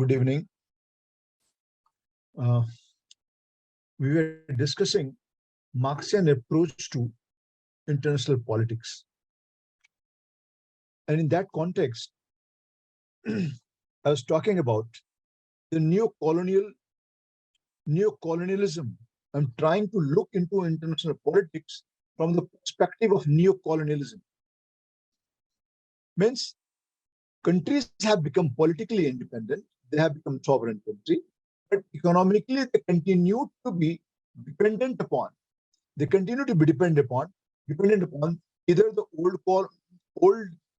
Good evening. We were discussing Marxian approach to international politics. And in that context, I was talking about the neo-colonialism. I'm trying to look into international politics from the perspective of neo-colonialism. Means countries have become politically independent, they have become sovereign country, but economically they continue to be dependent upon. They continue to be dependent upon either the old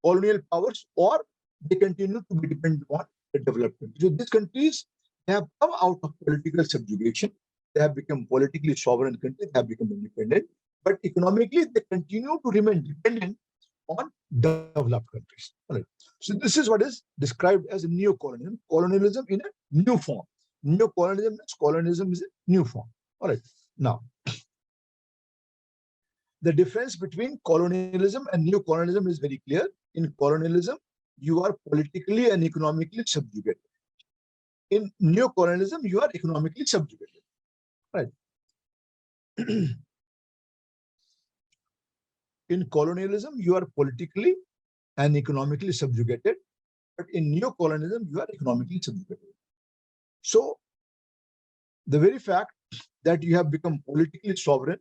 colonial powers, or they continue to be dependent upon the development. So these countries, they have come out of political subjugation. They have become politically sovereign countries. They have become independent, but economically they continue to remain dependent on developed countries. All right. So this is what is described as a neo-colonialism, colonialism in a new form. Colonialism is a new form. All right. Now, the difference between colonialism and neo-colonialism is very clear. In colonialism, you are politically and economically subjugated. In neo-colonialism, you are economically subjugated. Right. In colonialism, you are politically and economically subjugated, but in neo-colonialism, you are economically subjugated. So, the very fact that you have become politically sovereign,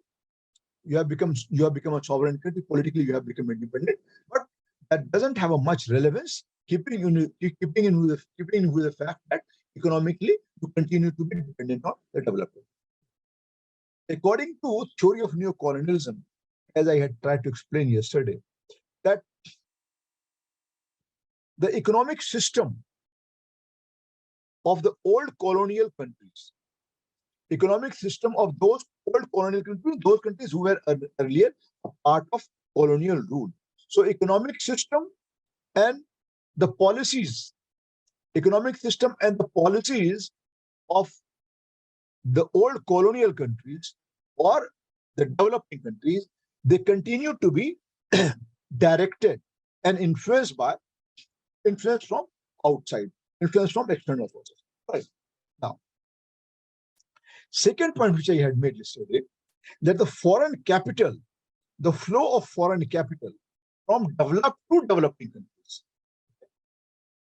you have become a sovereign country, politically you have become independent, but that doesn't have a much relevance, keeping in with the fact that economically you continue to be dependent on the development. According to theory of neo-colonialism, as I had tried to explain yesterday, that the economic system of the old colonial countries, economic system of those old colonial countries, those countries who were earlier a part of colonial rule. So economic system and the policies, of the old colonial countries or the developing countries, they continue to be directed and influenced from outside, influenced from external forces. Right. Now, second point which I had made yesterday, that the foreign capital, the flow of foreign capital from developed to developing countries,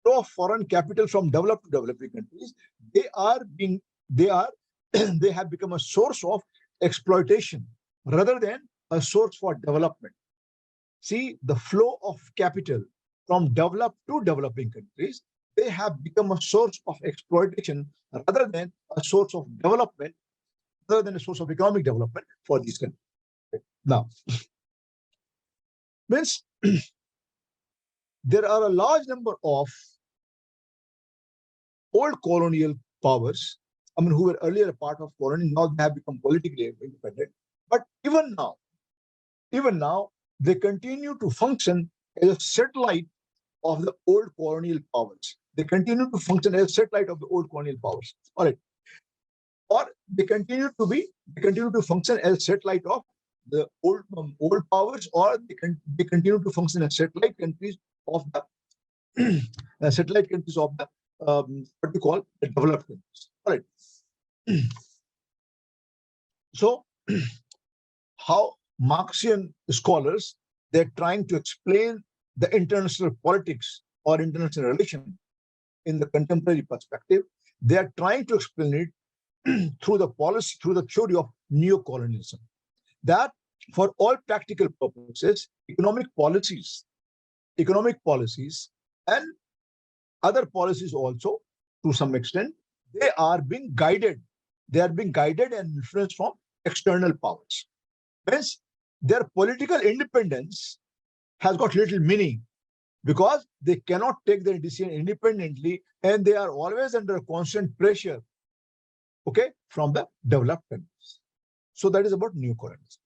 flow of foreign capital from developed to developing countries, they have become a source of exploitation rather than a source for development. See, the flow of capital from developed to developing countries, they have become a source of exploitation rather than a source of development, rather than a source of economic development for these countries. Now, means there are a large number of old colonial powers, who were earlier a part of colony, now they have become politically independent. But even now, they continue to function as a satellite of the old colonial powers. They continue to function as a satellite of the old colonial powers. All right. Or they continue to function as a satellite of the old powers, or they continue to function as satellite countries of the what we call the developed countries. All right. So, how Marxian scholars, they're trying to explain the international politics or international relation in the contemporary perspective. They are trying to explain it through the theory of neo-colonialism. That for all practical purposes, economic policies and other policies also, to some extent, they are being guided and influenced from external powers. Hence, their political independence has got little meaning because they cannot take their decision independently, and they are always under constant pressure, from the developed countries. So that is about neo-colonialism.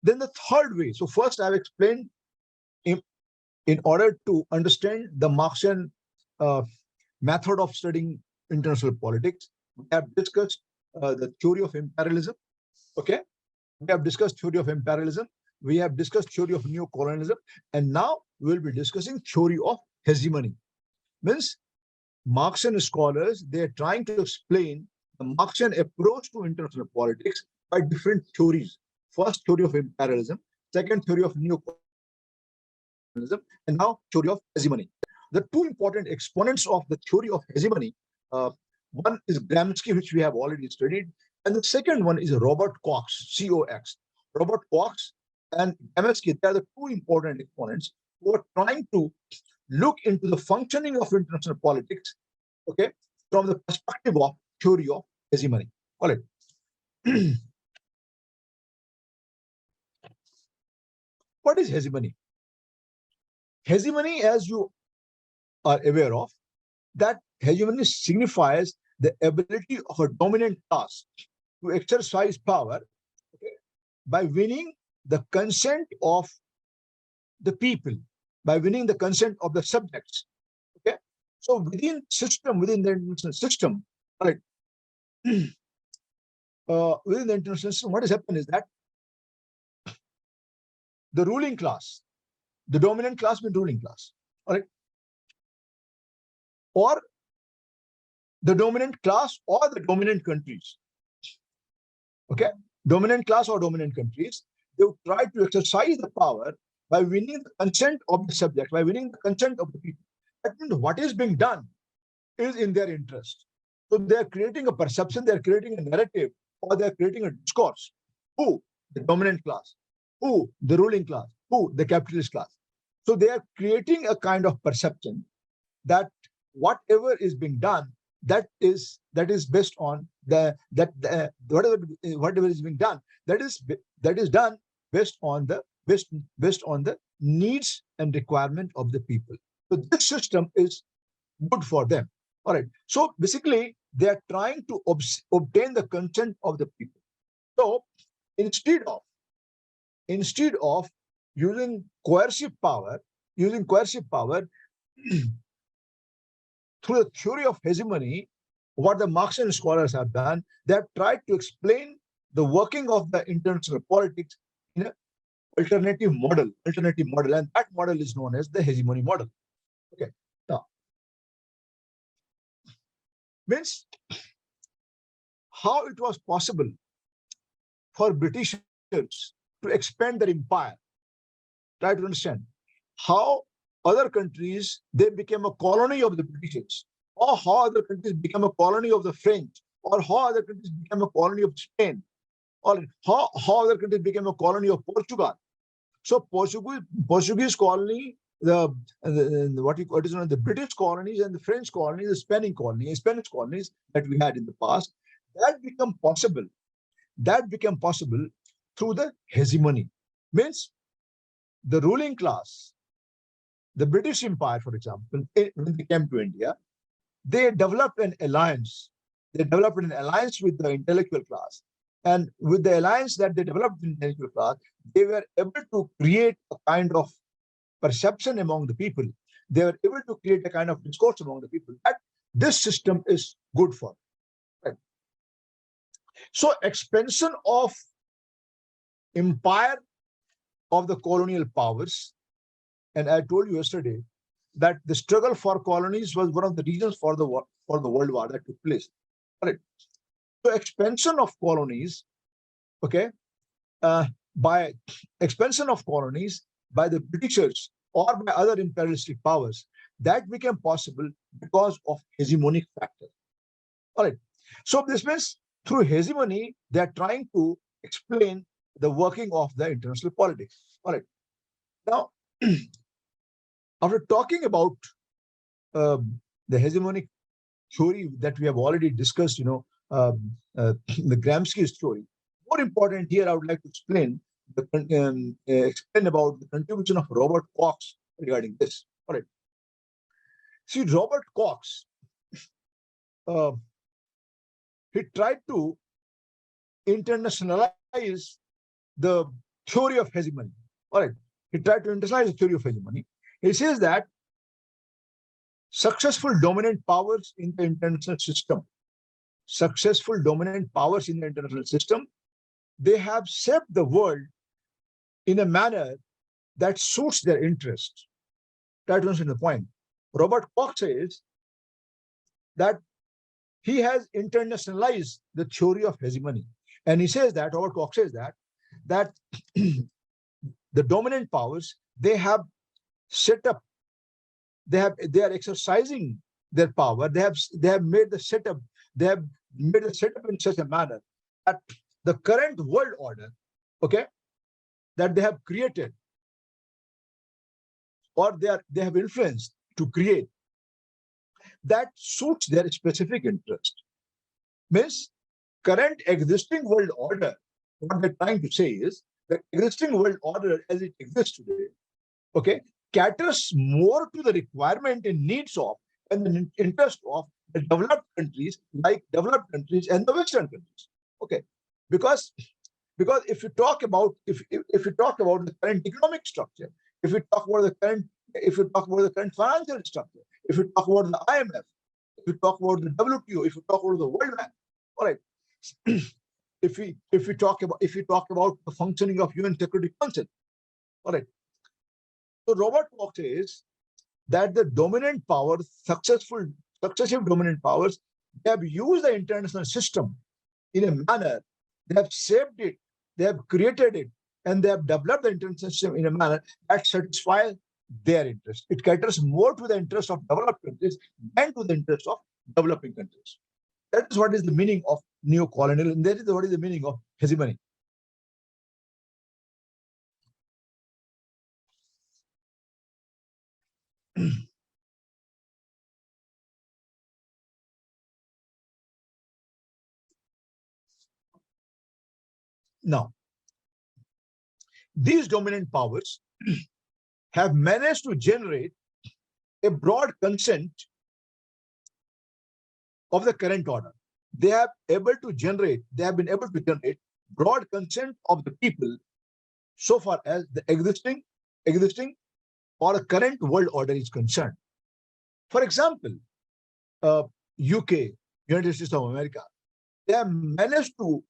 Then the third way. So first I've explained in order to understand the Marxian method of studying international politics, we have discussed the theory of imperialism. Okay, we have discussed theory of imperialism. We have discussed theory of neo-colonialism, and now we will be discussing theory of hegemony. Means Marxian scholars, they are trying to explain the Marxian approach to international politics by different theories. First, theory of imperialism. Second, theory of neocolonialism. And now, theory of hegemony. The two important exponents of the theory of hegemony, one is Gramsci, which we have already studied, and the second one is Robert Cox, C-O-X. Robert Cox and Gramsci, they are the two important exponents who are trying to look into the functioning of international politics, okay, from the perspective of theory of hegemony. All right. What is hegemony? Hegemony, as you are aware of, that hegemony signifies the ability of a dominant class to exercise power, okay, by winning the consent of the people, by winning the consent of the subjects. Okay, so within the international system, all right, within the international system, what has happened is that the ruling class, the dominant class means ruling class, all right, or the dominant class or the dominant countries. Okay, dominant class or dominant countries, they would try to exercise the power by winning the consent of the subject, by winning the consent of the people. That means what is being done is in their interest. So they are creating a perception, they are creating a narrative, or they are creating a discourse. Who? The dominant class. Who? The ruling class. Who? The capitalist class. So they are creating a kind of perception that whatever is being done, that is based on whatever is being done, that is done based on the needs and requirement of the people. So this system is good for them. All right. So basically, they are trying to obtain the consent of the people. So instead of using coercive power through the theory of hegemony, what the Marxian scholars have done, they have tried to explain the working of the international politics in an alternative model, and that model is known as the hegemony model. Okay. Now, means how it was possible for Britishers to expand their empire. Try to understand how other countries, they became a colony of the Britishers, or how other countries became a colony of the French, or how other countries became a colony of Spain, or how other countries became a colony of Portugal. So Portuguese colony, what is known as the British colonies and the French colonies, the Spanish colonies that we had in the past, that became possible through the hegemony. Means the ruling class, the British Empire, for example, when they came to India, they developed an alliance. They developed an alliance with the intellectual class. And with the alliance that they developed with the intellectual class, they were able to create a kind of perception among the people. They were able to create a kind of discourse among the people that this system is good for. Right? So expansion of empire of the colonial powers, and I told you yesterday that the struggle for colonies was one of the reasons for the world war that took place. All right. So expansion of colonies, okay, by expansion of colonies by the Britishers or by other imperialistic powers, that became possible because of hegemonic factor. All right. So this means through hegemony, they are trying to explain the working of the international politics. All right. Now, after talking about the hegemonic theory that we have already discussed, the Gramsci's theory, more important here, I would like to explain about the contribution of Robert Cox regarding this. All right. See, Robert Cox, he tried to internationalize the theory of hegemony. All right. He tried to internationalize the theory of hegemony. He says that successful dominant powers in the international system, they have shaped the world in a manner that suits their interests. try to understand the point. Robert Koch says that he has internationalized the theory of hegemony. And he says that, Robert Koch says that the dominant powers, they have set up, they are exercising their power. They have made the setup, in such a manner that the current world order, okay, that they have created, or they have influenced to create, that suits their specific interest. Means current existing world order, what they're trying to say is the existing world order as it exists today, okay, caters more to the requirement and needs of and the interest of the developed countries, like developed countries and the Western countries. Okay, because if you talk about the current economic structure, if you talk about the current financial structure, if you talk about the IMF, if you talk about the WTO, if you talk about the World Bank, all right. if you talk about the functioning of UN Security Council, all right. So Robert Koch says that the dominant powers, successive dominant powers, they have used the international system in a manner, they have shaped it, they have created it, and they have developed the international system in a manner that satisfies their interest. It caters more to the interest of developed countries than to the interest of developing countries. That is what is the meaning of neo-colonial, and that is what is the meaning of hegemony. Now, these dominant powers have managed to generate a broad consent of the current order. They have been able to generate broad consent of the people so far as the existing or a current world order is concerned. For example, UK, United States of America, they have managed to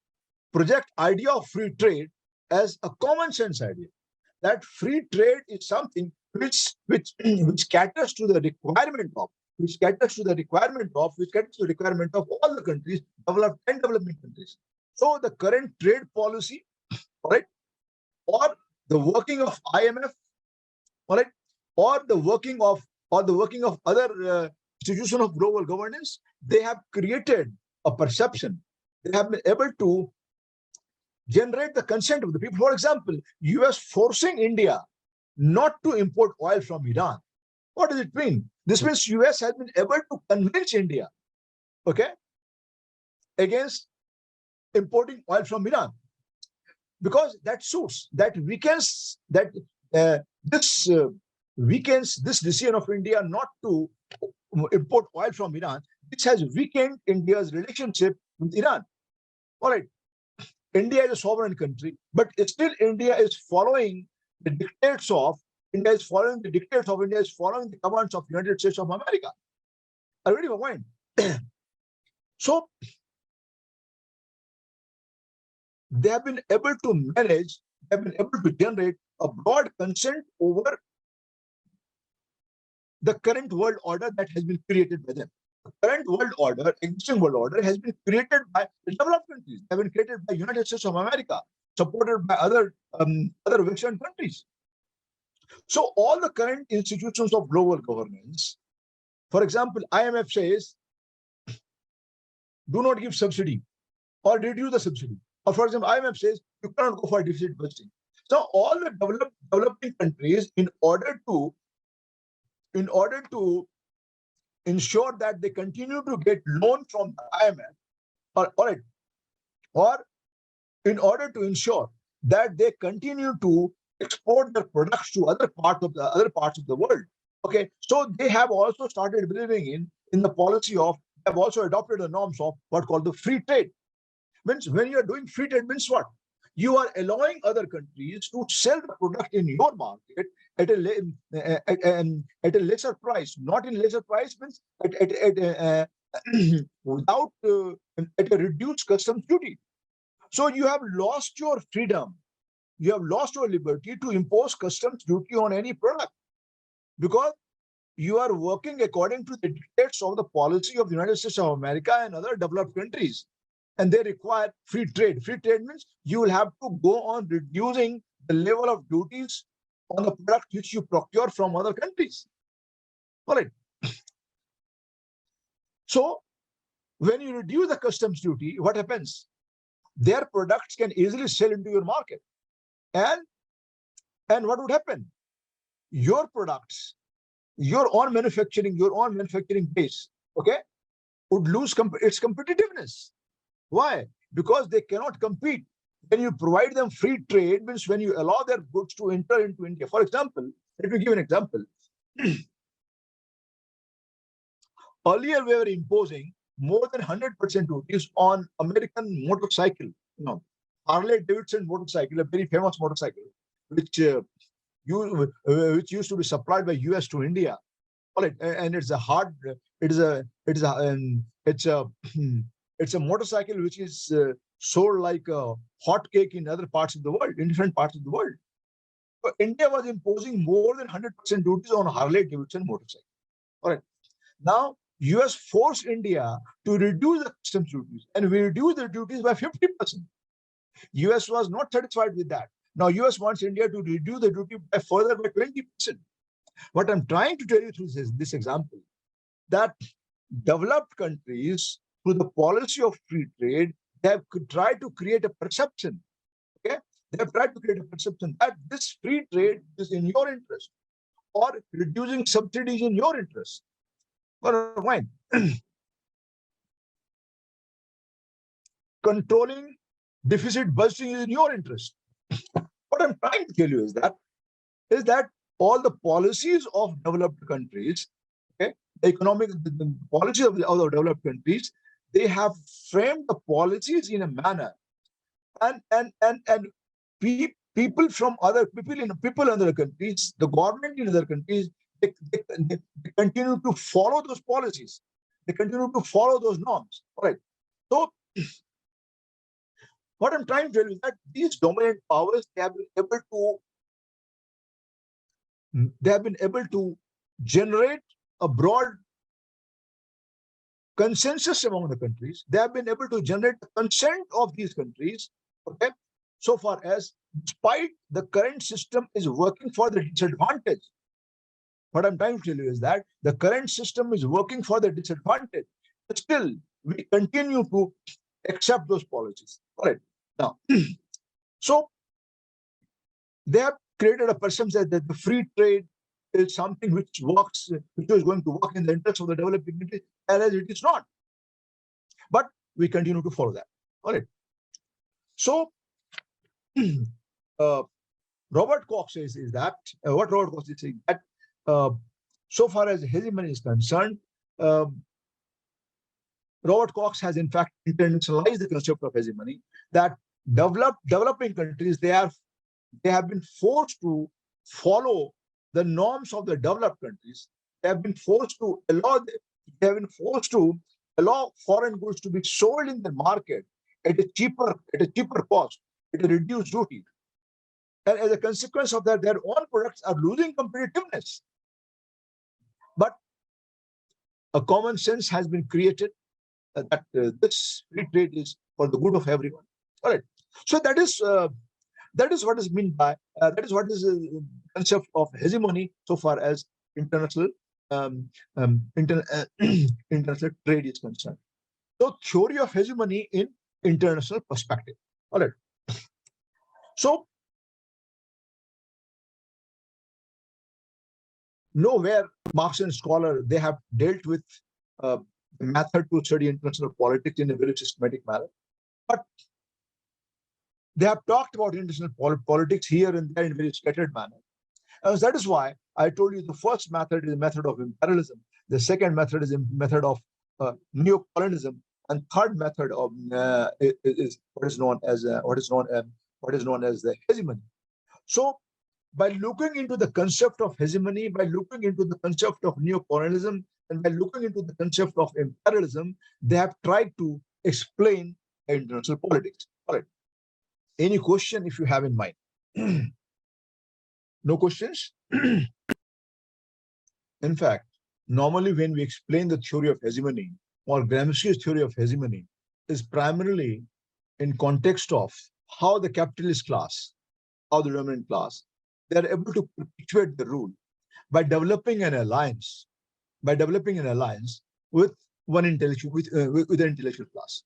project idea of free trade as a common sense idea. That free trade is something which caters to the requirement of all the countries, developed and developing countries. So the current trade policy, all right, or the working of IMF, all right, or the working of other institutions of global governance, they have created a perception. They have been able to generate the consent of the people. For example, US forcing India not to import oil from Iran. What does it mean? This means US has been able to convince India, okay, against importing oil from Iran, because that suits, that weakens, this decision of India not to import oil from Iran. This has weakened India's relationship with Iran. All right, India is a sovereign country, but still India is following the dictates of India is following the commands of United States of America. Are you ready for point? So they have been able to generate a broad consent over the current world order that has been created by them. The current world order, existing world order, has been created by the developed countries, have been created by United States of America, supported by other Western countries. So all the current institutions of global governance, for example, IMF says, do not give subsidy or reduce the subsidy. Or for example, IMF says, you cannot go for deficit budgeting. So all the developing countries, in order to ensure that they continue to get loan from the IMF, or in order to ensure that they continue to export their products to other parts of the world. Okay, so they have also started believing in the policy of, have also adopted the norms of what called the free trade. Means when you are doing free trade, means what? You are allowing other countries to sell the product in your market at a lesser price. Not in lesser price means without at a reduced customs duty. So you have lost your freedom. You have lost your liberty to impose customs duty on any product, because you are working according to the dictates of the policy of the United States of America and other developed countries. And they require free trade. Free trade means you will have to go on reducing the level of duties on the product which you procure from other countries. All right. So when you reduce the customs duty, what happens? Their products can easily sell into your market. And what would happen? Your products, your own manufacturing base, okay, would lose its competitiveness. Why? Because they cannot compete. When you provide them free trade, means when you allow their goods to enter into India. For example, let me give an example. Earlier, we were imposing more than 100% duties on American motorcycle, Harley Davidson motorcycle, a very famous motorcycle, which used to be supplied by US to India. All right, and it's a motorcycle which is sold like a hot cake in other parts of the world, in different parts of the world. So India was imposing more than 100% duties on Harley Davidson motorcycle. All right, now US forced India to reduce the customs duties, and we reduced the duties by 50%. US was not satisfied with that. Now US wants India to reduce the duty by further by 20%. What I'm trying to tell you through this example, that developed countries, through the policy of free trade, they have tried to create a perception. Okay, they have tried to create a perception that this free trade is in your interest, or reducing subsidies in your interest. Well, fine. Controlling deficit budgeting is in your interest. What I'm trying to tell you is that all the policies of developed countries, okay, the policies of the developed countries, they have framed the policies in a manner, and people from other people in other countries, the government in other countries, they continue to follow those policies. They continue to follow those norms. All right. So what I'm trying to tell you is that these dominant powers, they have been able to generate a broad consensus among the countries. They have been able to generate the consent of these countries, okay, so far as, despite the current system is working for the disadvantage. What I'm trying to tell you is that the current system is working for the disadvantage, but still we continue to accept those policies. All right. Now, so they have created a perception that the free trade is something which works, which is going to work in the interest of the developing countries, whereas it is not. But we continue to follow that. All right. So, Robert Cox says is that what Robert Cox is saying that so far as hegemony is concerned, Robert Cox has in fact internationalized the concept of hegemony, that developing countries, they have been forced to follow the norms of the developed countries. They have been forced to allow foreign goods to be sold in the market at a cheaper cost, at a reduced duty. And as a consequence of that, their own products are losing competitiveness. But a common sense has been created that this free trade is for the good of everyone. All right. So that is what is meant by that is what is the concept of hegemony so far as international international trade is concerned. So theory of hegemony in international perspective. All right. So nowhere Marxian scholar, they have dealt with the method to study international politics in a very systematic manner, but they have talked about international politics here and there in a very scattered manner. And that is why I told you the first method is a method of imperialism, the second method is a method of neocolonialism, and third method of is what is known as the hegemony. So by looking into the concept of hegemony, by looking into the concept of neocolonialism, and by looking into the concept of imperialism, they have tried to explain international politics. All right. Any question if you have in mind? No questions? In fact, normally when we explain the theory of hegemony or Gramsci's theory of hegemony is primarily in context of how the capitalist class, how the dominant class, they are able to perpetuate the rule by developing an alliance, with one intellectual, with an intellectual class.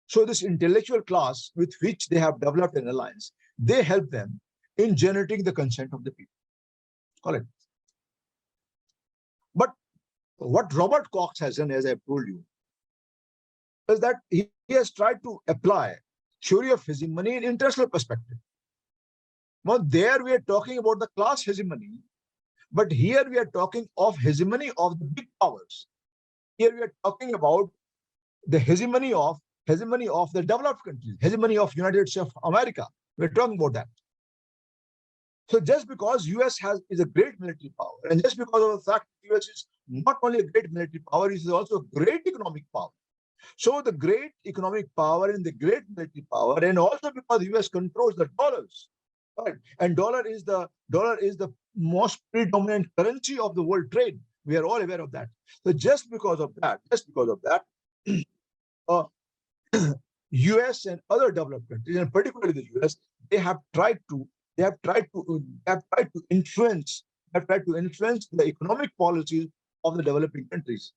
So this intellectual class with which they have developed an alliance, they help them in generating the consent of the people. Correct. But what Robert Cox has done, as I told you, is that he has tried to apply theory of hegemony in international perspective. Now, there we are talking about the class hegemony, but here we are talking of hegemony of the big powers. Here we are talking about the hegemony of the developed countries, hegemony of United States of America. We're talking about that. So just because US is a great military power, and just because of the fact US is not only a great military power, it is also a great economic power. So the great economic power and the great military power, and also because US controls the dollars, right? And dollar is the most predominant currency of the world trade. We are all aware of that. So just because of that, US and other developed countries, and particularly the US, they have tried to influence the economic policies of the developing countries.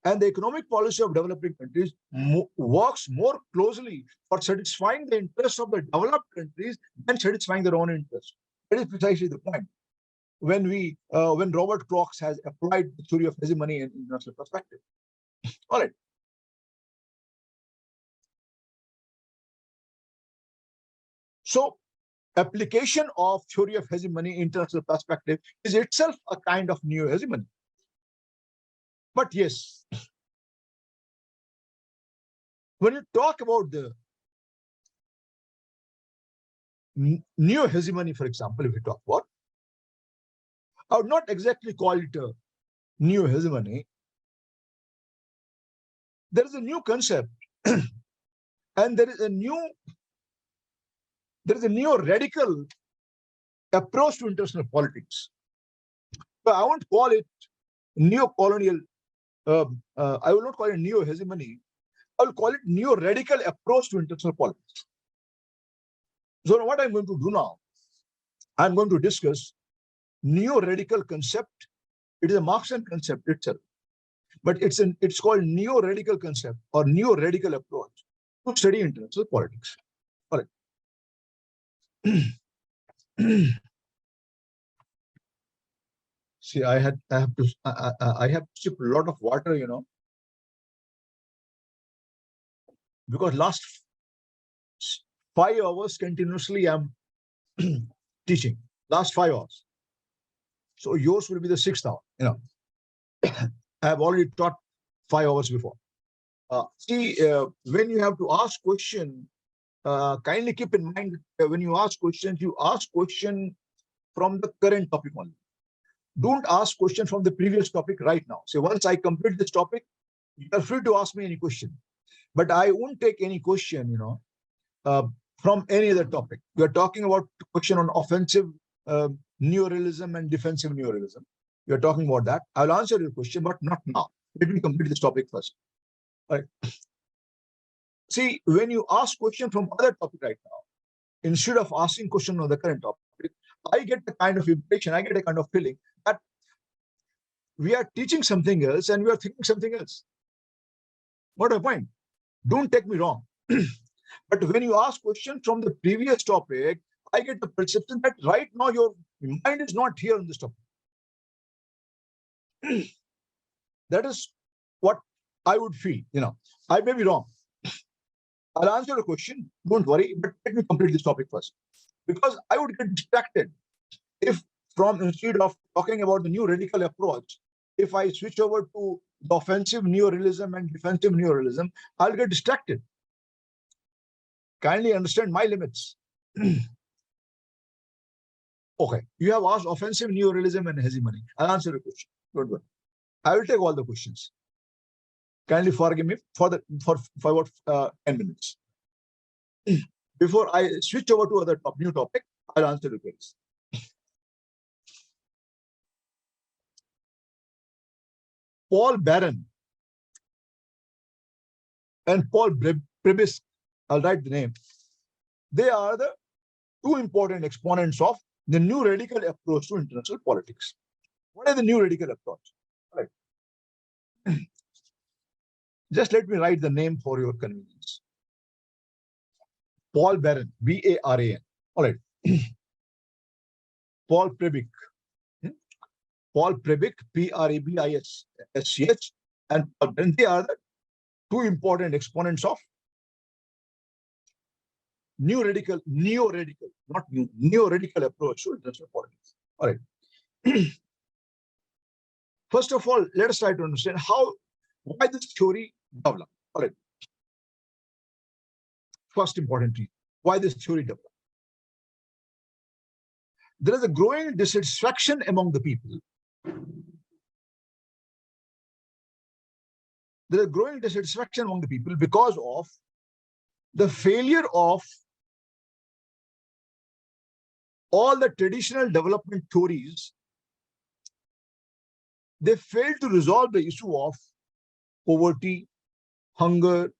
And the economic policy of developing countries works more closely for satisfying the interests of the developed countries than satisfying their own interests. That is precisely the point. When Robert Cox has applied the theory of hegemony in international perspective. All right. So application of theory of hegemony in international perspective is itself a kind of neo-hegemony. But yes, when you talk about the neo-hegemony, for example, if we talk about, I would not exactly call it a neo-hegemony. There is a new concept, and there is a neo-radical approach to international politics. So I won't call it neo-colonial. I will not call it neo-hegemony. I will call it neo-radical approach to international politics. So what I'm going to do now, I'm going to discuss neo-radical concept. It is a Marxian concept itself, but it's called neo-radical concept or neo-radical approach to study international politics. All right. See, I have to sip a lot of water, because last 5 hours continuously I'm teaching. Last 5 hours. So yours will be the 6th hour. I have already taught 5 hours before. When you have to ask question, kindly keep in mind when you ask questions, you ask question from the current topic only. Don't ask question from the previous topic right now. So once I complete this topic, you are free to ask me any question. But I won't take any question, from any other topic. We are talking about question on offensive neorealism and defensive neorealism. We are talking about that. I will answer your question, but not now. Let me complete this topic first. All right. See, when you ask question from other topic right now, instead of asking question on the current topic, I get a kind of impression, I get a kind of feeling that we are teaching something else and we are thinking something else. What a point. Don't take me wrong. But when you ask question from the previous topic, I get the perception that right now your mind is not here on this topic. That is what I would feel. I may be wrong. I'll answer the question. Don't worry, but let me complete this topic first. Because I would get distracted if instead of talking about the new radical approach, if I switch over to the offensive neorealism and defensive neorealism, I'll get distracted. Kindly understand my limits. Okay, you have asked offensive neorealism and hegemony. I'll answer the question. Don't worry. I will take all the questions. Kindly forgive me for about 10 minutes. Before I switch over to other new topic, I'll answer the queries. Paul Barron and Paul Prebys, I'll write the name. They are the two important exponents of the new radical approach to international politics. What is the new radical approach? Right. Just let me write the name for your convenience. Paul Barron, B-A-R-A-N. All right. Paul Prebys. Paul Prebys, P-R-E-B-I-S-C-H, and Paul Barron. They are the two important exponents of neo-radical approach to international politics. All right. First of all, let us try to understand why this theory developed. All right. First important reason, why this theory developed. There is a growing dissatisfaction among the people. There is a growing dissatisfaction among the people because of the failure of all the traditional development theories. They failed to resolve the issue of poverty, hunger,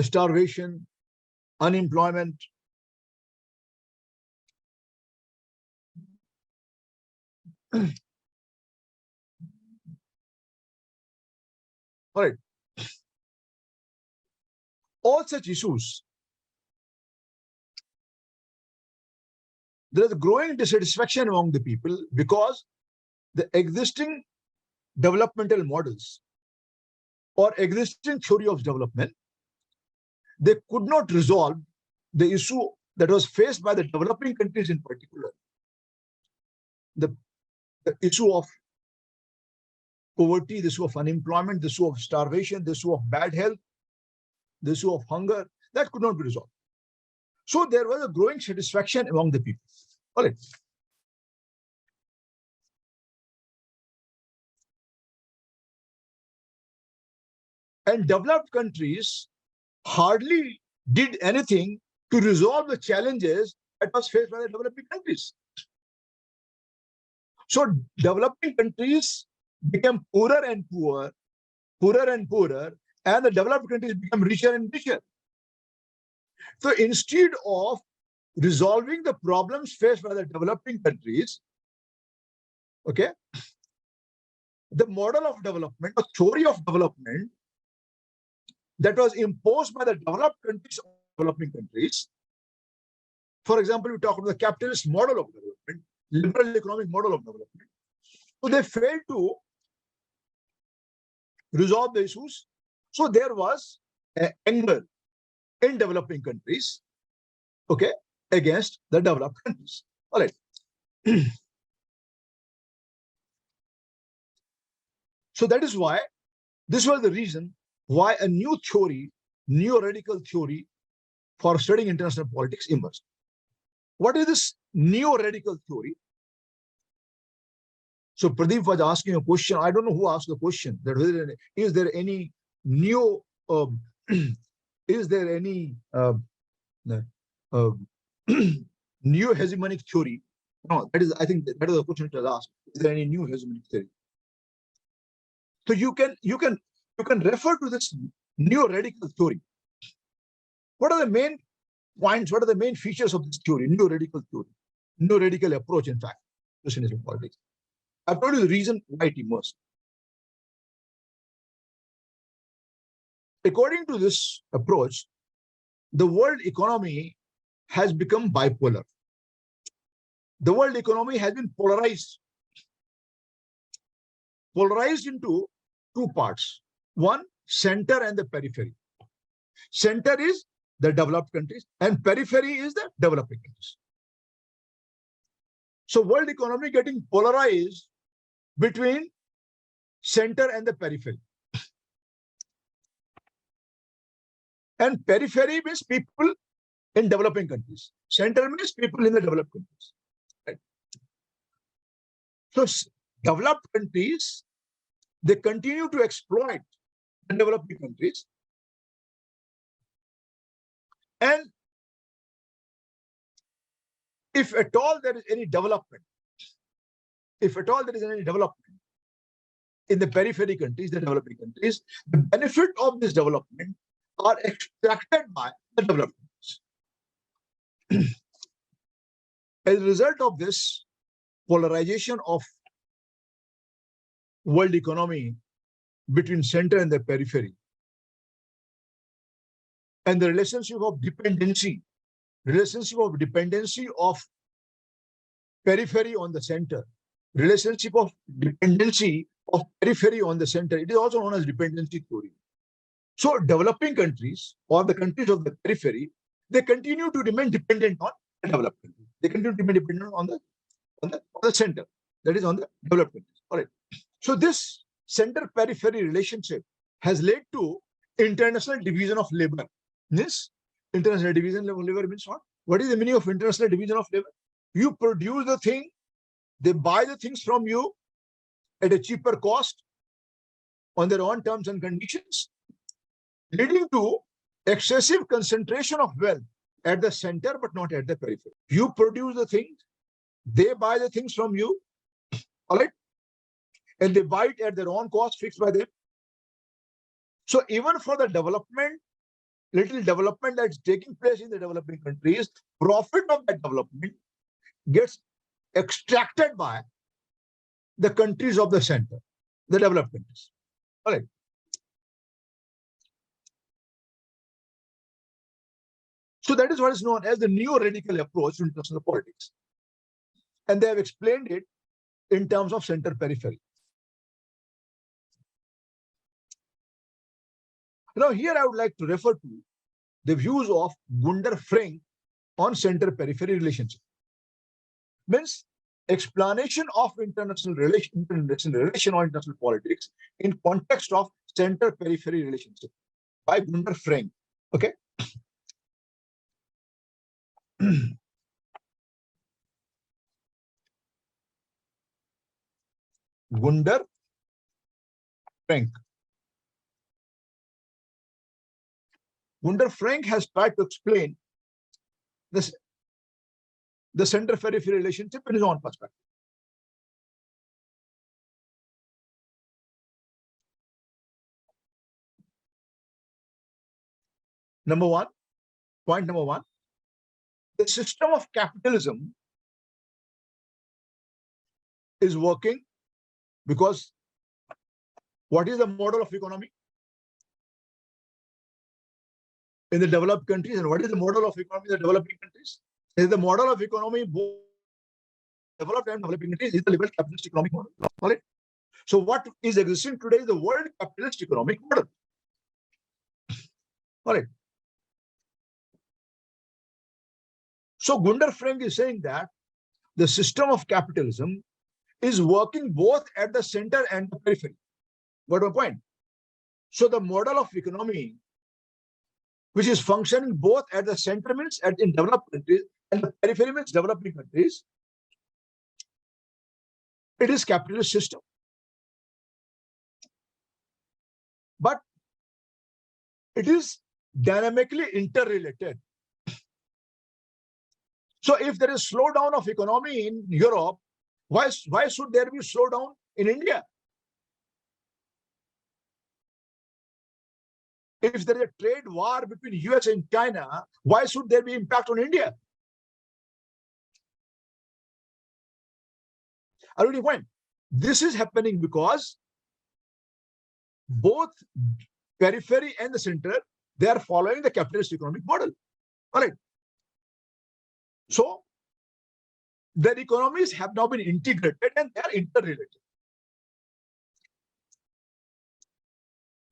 starvation, unemployment. All right. All such issues. There is a growing dissatisfaction among the people because the existing developmental models or existing theory of development, they could not resolve the issue that was faced by the developing countries in particular. The issue of poverty, the issue of unemployment, the issue of starvation, the issue of bad health, the issue of hunger, that could not be resolved. So there was a growing satisfaction among the people. All right. And developed countries hardly did anything to resolve the challenges that was faced by the developing countries. So developing countries became poorer and poorer, and the developed countries become richer and richer. So instead of resolving the problems faced by the developing countries, okay, the model of development, the theory of development that was imposed by the developed countries, developing countries. For example, we talk about the capitalist model of development, liberal economic model of development. So they failed to resolve the issues. So there was anger in developing countries, okay, against the developed countries. All right. So that is why this was the reason why a new theory, neo-radical theory for studying international politics emerged. What is this neo-radical theory? So Pradeep was asking a question. I don't know who asked the question. That is there any neo? Is there any new hegemonic theory? No, that is. I think that is the question it was asked. Is there any new hegemonic theory? So you can refer to this neo-radical theory. What are the main points? What are the main features of this theory? Neo-radical theory, neo-radical approach. In fact, to international politics. I've told you the reason why it emerged. According to this approach, the world economy has become bipolar. The world economy has been polarized into two parts. One, center and the periphery. Center is the developed countries and periphery is the developing countries. So world economy getting polarized between center and the periphery. And periphery means people in developing countries. Center means people in the developed countries. Right? So developed countries, they continue to exploit the developing countries. And if at all there is any development, if at all there is any development in the periphery countries, the developing countries, the benefit of this development are extracted by the developed countries. As a result of this polarization of world economy between center and the periphery, and the relationship of dependency of periphery on the center, relationship of dependency of periphery on the center, it is also known as dependency theory. So developing countries or the countries of the periphery, they continue to remain dependent on the developed countries. They continue to remain dependent on the center, that is on the developed countries. All right. So this center-periphery relationship has led to international division of labor. This international division of labor means what? What is the meaning of international division of labor? You produce the thing, they buy the things from you at a cheaper cost on their own terms and conditions, leading to excessive concentration of wealth at the center but not at the periphery. You produce the things, they buy the things from you, all right, and they buy it at their own cost fixed by them. So even for the development, little development that's taking place in the developing countries, profit of that development gets extracted by the countries of the center, the developed countries. All right. So that is what is known as the neo-radical approach to international politics. And they have explained it in terms of center-periphery. Now here I would like to refer to the views of Gunter Frank on center-periphery relationship. Means explanation of international relation or international politics in context of center-periphery relationship by Gunter Frank. Okay. Gunter Frank. Gunter Frank has tried to explain this, the center-periphery relationship in his own perspective. Point number one, the system of capitalism is working because what is the model of economy in the developed countries and what is the model of economy in the developing countries? Is the model of economy both developed and developing countries is the liberal capitalist economic model. All right. So what is existing today is the world capitalist economic model. All right. So Gunter Frank is saying that the system of capitalism is working both at the center and the periphery. What a point. So the model of economy, which is functioning both at the center means in developed countries and the periphery means developing countries, it is capitalist system. But it is dynamically interrelated. So if there is slowdown of economy in Europe, why should there be slowdown in India? If there is a trade war between US and China, why should there be impact on India? I already went. This is happening because both periphery and the center, they are following the capitalist economic model. All right. So their economies have now been integrated and they are interrelated.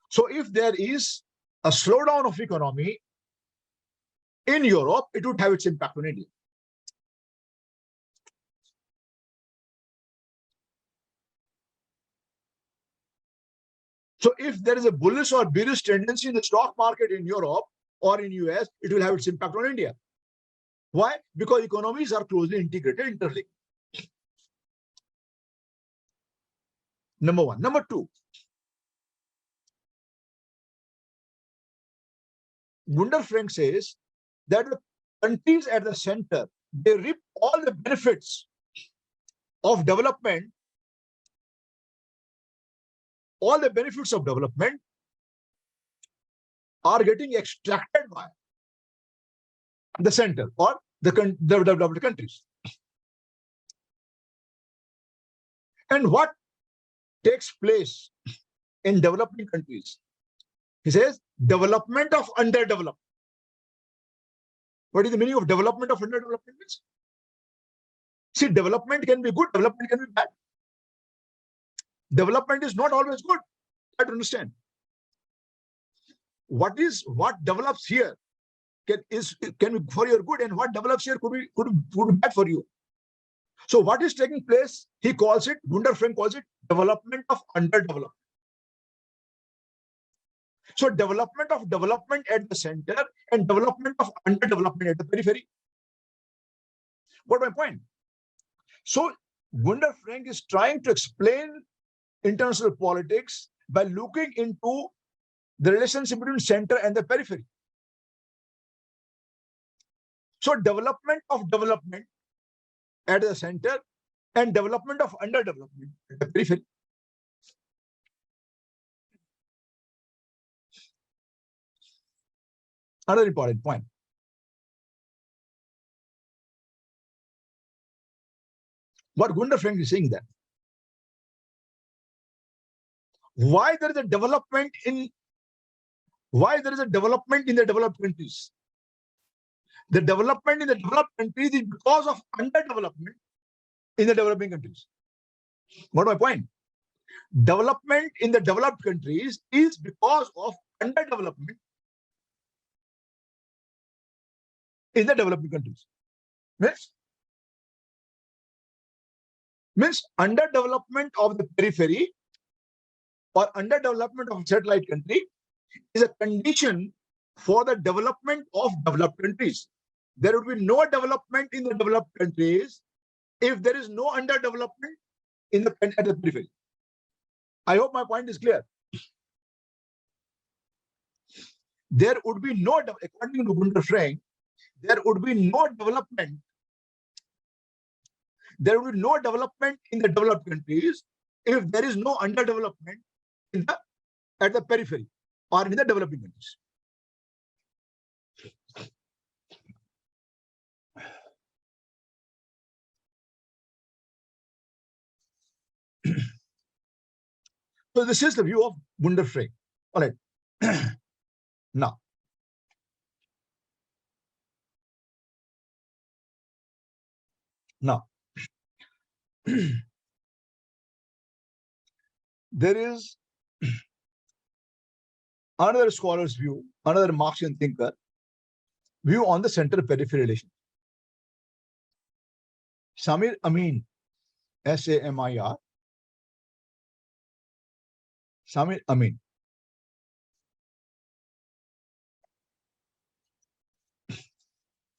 So if there is a slowdown of economy in Europe, it would have its impact on India. So if there is a bullish or bearish tendency in the stock market in Europe or in US, it will have its impact on India. Why? Because economies are closely integrated, interlinked. Number one. Number two, Gunter Frank says that the countries at the center, they reap all the benefits of development all the benefits of development are getting extracted by the center or the developed countries. And what takes place in developing countries? He says development of underdeveloped. What is the meaning of development of underdevelopment? See, development can be good, development can be bad. Development is not always good. I have to understand. What develops here can be for your good, and what develops here could be bad for you. So what is taking place? He calls it, Gunder Frank calls it development of underdevelopment. So development of development at the center and development of underdevelopment at the periphery. What my point? So Gunder Frank is trying to explain international politics by looking into the relationship between center and the periphery. So development of development at the center and development of underdevelopment at the periphery. Another important point. What Gunder Frank is saying that why there is a development in the developed countries. The development in the developed countries is because of underdevelopment in the developing countries. What my point? Development in the developed countries is because of underdevelopment in the developing countries. Means underdevelopment of the periphery or underdevelopment of satellite country is a condition for the development of developed countries. There would be no development in the developed countries if there is no underdevelopment at the periphery. I hope my point is clear. There would be no, according to Gunder Frank, there would be no development. There would be no development in the developed countries if there is no underdevelopment at the periphery or in the developing countries. So this is the view of Gunder Frank. All right. Now, there is another scholar's view, another Marxian thinker view on the center-periphery relation. Samir Amin, S-A-M-I-R, Samir Amin.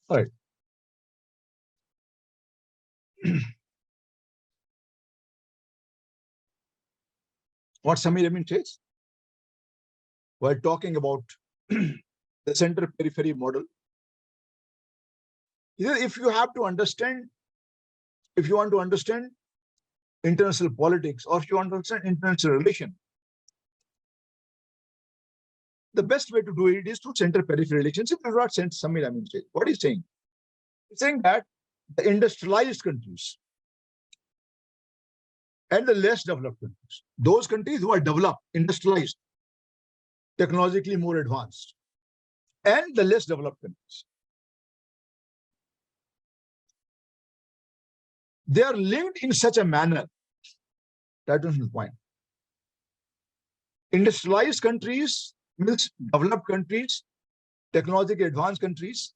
All right. What Samir Amin says? While talking about the center-periphery model, if you want to understand international politics, or if you want to understand international relation, the best way to do it is through center-periphery relationship. Is what Samir Amin says. What he's saying? He's saying that the industrialized countries and the less developed countries, those countries who are developed, industrialized, technologically more advanced, and the less developed countries, they are linked in such a manner. That is the point. Industrialized countries means developed countries, technologically advanced countries,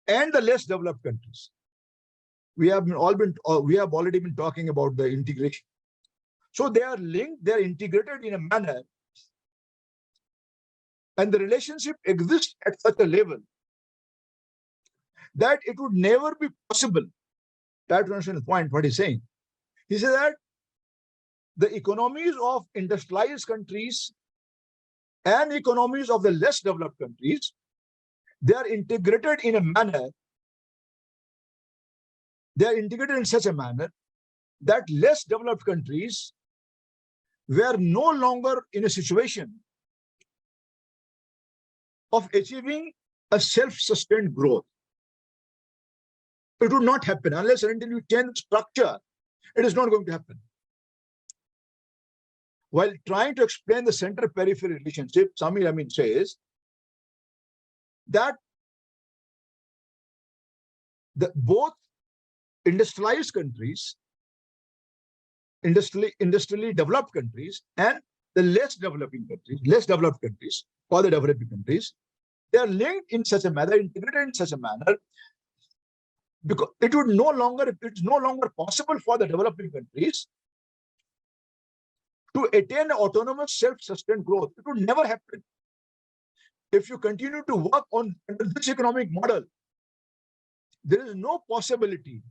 and the less developed countries. We have already been talking about the integration. So they are linked, they are integrated in a manner, and the relationship exists at such a level that it would never be possible. Try to understand the point, what he's saying. He says that the economies of industrialized countries and economies of the less developed countries, they are integrated in a manner, they are integrated in such a manner that less developed countries, we are no longer in a situation of achieving a self-sustained growth. It would not happen unless and until you change structure. It is not going to happen. While trying to explain the center-periphery relationship, Samir Amin says that both industrialized countries, industrially developed countries, and the less developed countries, or the developing countries, they are linked in such a manner, integrated in such a manner, because it's no longer possible for the developing countries to attain autonomous self-sustained growth. It would never happen. If you continue to work on this economic model, there is no possibility,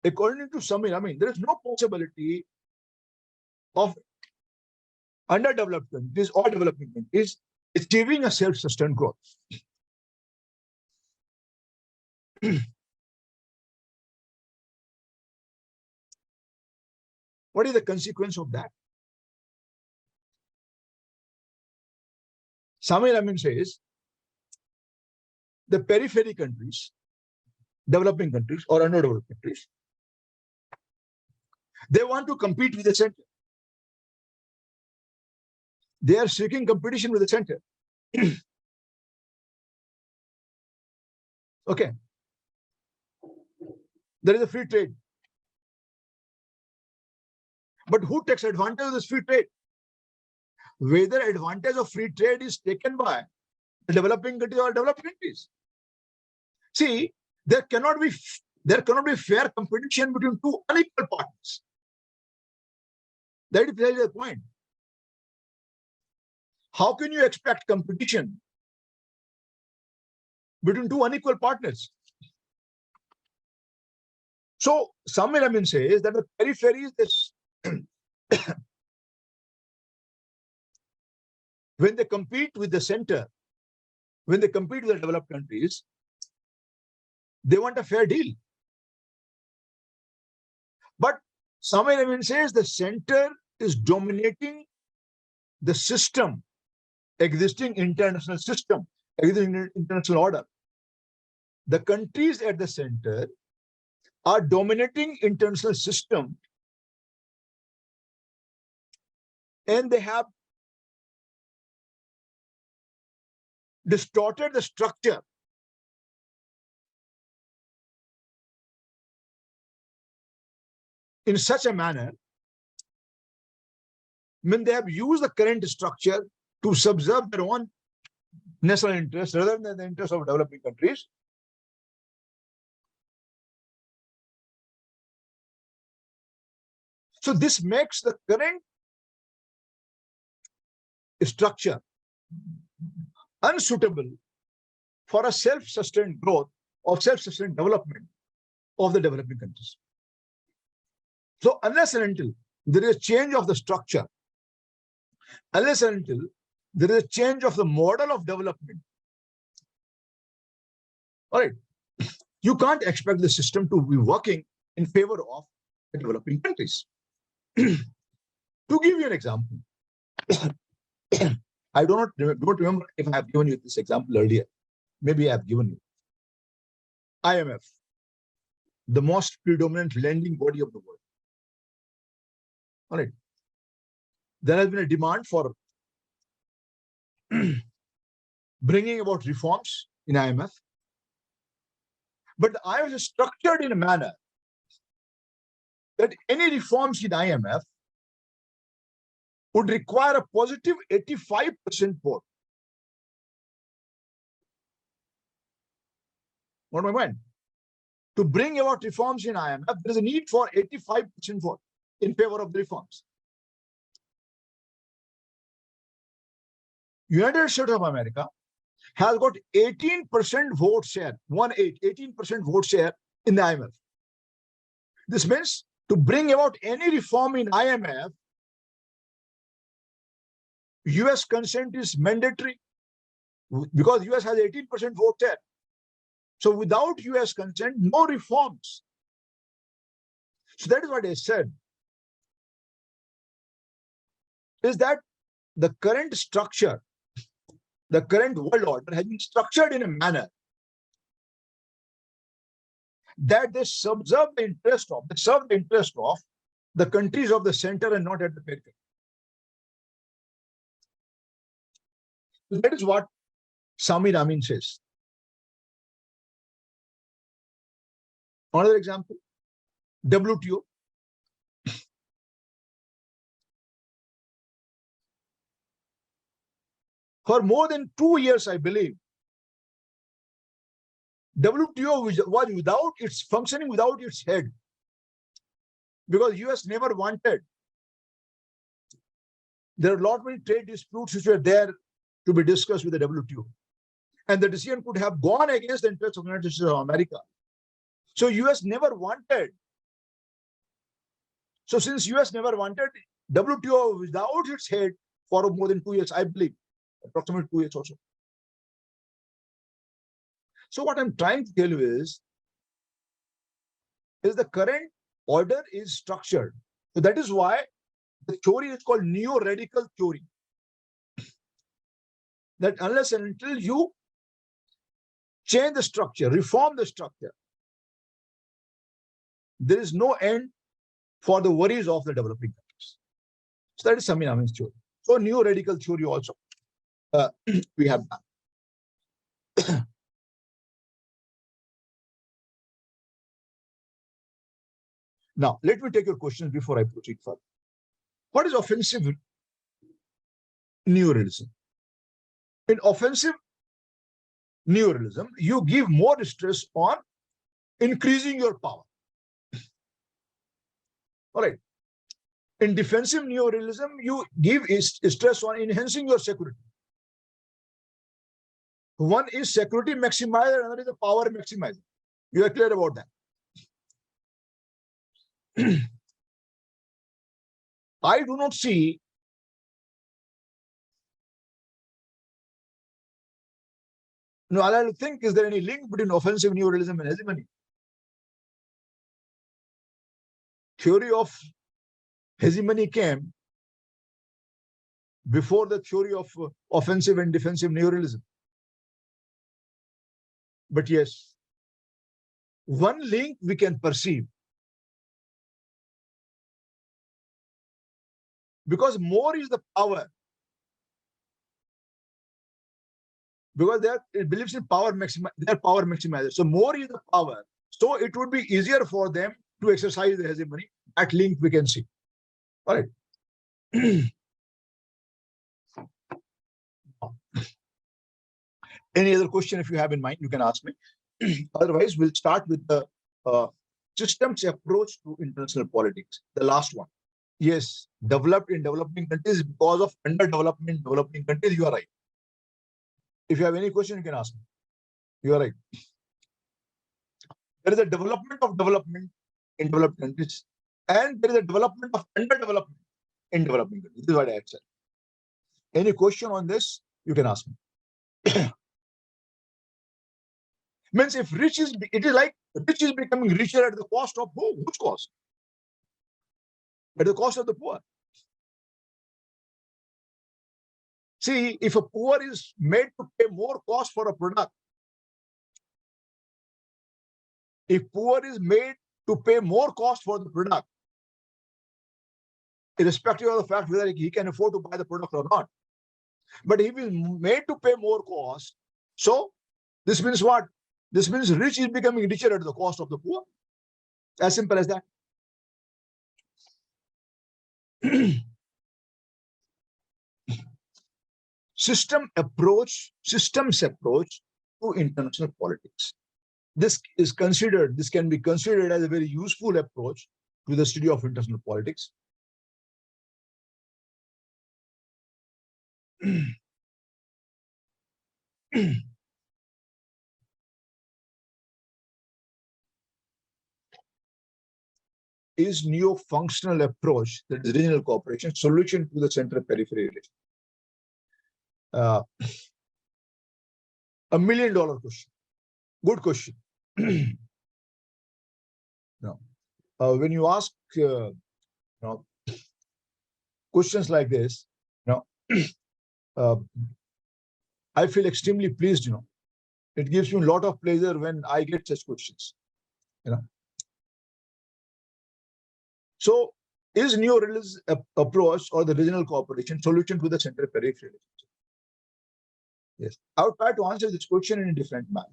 according to Samir Amin, there is no possibility of underdeveloped countries or developing countries achieving a self-sustained growth. What is the consequence of that? Samir Amin says the periphery countries, developing countries or underdeveloped countries, they want to compete with the center. They are seeking competition with the center. Okay. There is a free trade. But who takes advantage of this free trade? Whether advantage of free trade is taken by the developing countries or developed countries. See, there cannot be fair competition between two unequal partners. That is the point. How can you expect competition between two unequal partners? So Samir Amin says that the periphery is when they compete with the center, when they compete with the developed countries, they want a fair deal. But Samir Amin says the center is dominating the system, existing international system, existing international order. The countries at the center are dominating international system, and they have distorted the structure in such a manner when they have used the current structure to subserve their own national interests rather than the interests of developing countries. So this makes the current structure unsuitable for a self-sustained growth or self-sustained development of the developing countries. So unless and until there is a change of the structure, unless and until there is a change of the model of development, all right, you can't expect the system to be working in favor of the developing countries. To give you an example, I don't remember if I have given you this example earlier. Maybe I have given you. IMF, the most predominant lending body of the world. All right. There has been a demand for bringing about reforms in IMF. But the IMF is structured in a manner that any reforms in IMF would require a positive 85% vote. What do I mean? To bring about reforms in IMF, there is a need for 85% vote in favor of the reforms. United States of America has got 18% vote share, 18% vote share in the IMF. This means to bring about any reform in IMF, US consent is mandatory because US has 18% vote share. So without US consent, no reforms. So that is what I said. is that the current structure, the current world order has been structured in a manner that they serve the interest of the countries of the center and not at the periphery. So that is what Sami Ramin says. Another example, WTO. For more than 2 years, I believe, WTO was without its functioning, without its head, because US never wanted. There are a lot many trade disputes which were there to be discussed with the WTO, and the decision could have gone against the interests of the United States of America. So US never wanted. So since US never wanted, WTO without its head for more than 2 years, I believe, approximately 2 years also. So what I'm trying to tell you is the current order is structured. So that is why the theory is called neo-radical theory. That unless and until you change the structure, reform the structure, there is no end for the worries of the developing countries. So that is Sami Ramin's theory. So neo-radical theory also we have done. Now, let me take your questions before I proceed further. What is offensive neorealism? In offensive neorealism, you give more stress on increasing your power. All right. In defensive neorealism, you give stress on enhancing your security. One is security maximizer, another is the power maximizer. You are clear about that. I do not see I think, is there any link between offensive neorealism and hegemony? Theory of hegemony came before the theory of offensive and defensive neorealism. But yes, one link we can perceive. Because more is the power. Because it believes in power maximizer. So more is the power. So it would be easier for them to exercise the hegemony. That link we can see. All right. Any other question if you have in mind, you can ask me. Otherwise, we'll start with the systems approach to international politics, the last one. Yes, developed in developing countries because of underdevelopment in developing countries. You are right. If you have any question, you can ask me. You are right. There is a development of development in developed countries, and there is a development of underdevelopment in developing countries. This is what I had said. Any question on this, you can ask me. Means if it is like rich is becoming richer at the cost of who? Which cost? At the cost of the poor. See, if a poor is made to pay more cost for a product, if poor is made to pay more cost for the product, irrespective of the fact whether he can afford to buy the product or not, but he is made to pay more cost, so this means what? This means rich is becoming richer at the cost of the poor. As simple as that. Systems approach to international politics. This can be considered as a very useful approach to the study of international politics. Is neo-functional approach, that is regional cooperation, solution to the center-periphery relation? $1 million question. Good question. No. When you ask questions like this, I feel extremely pleased, It gives me a lot of pleasure when I get such questions, So, is neo-realist approach or the regional cooperation solution to the center-periphery relationship? Yes. I will try to answer this question in a different manner.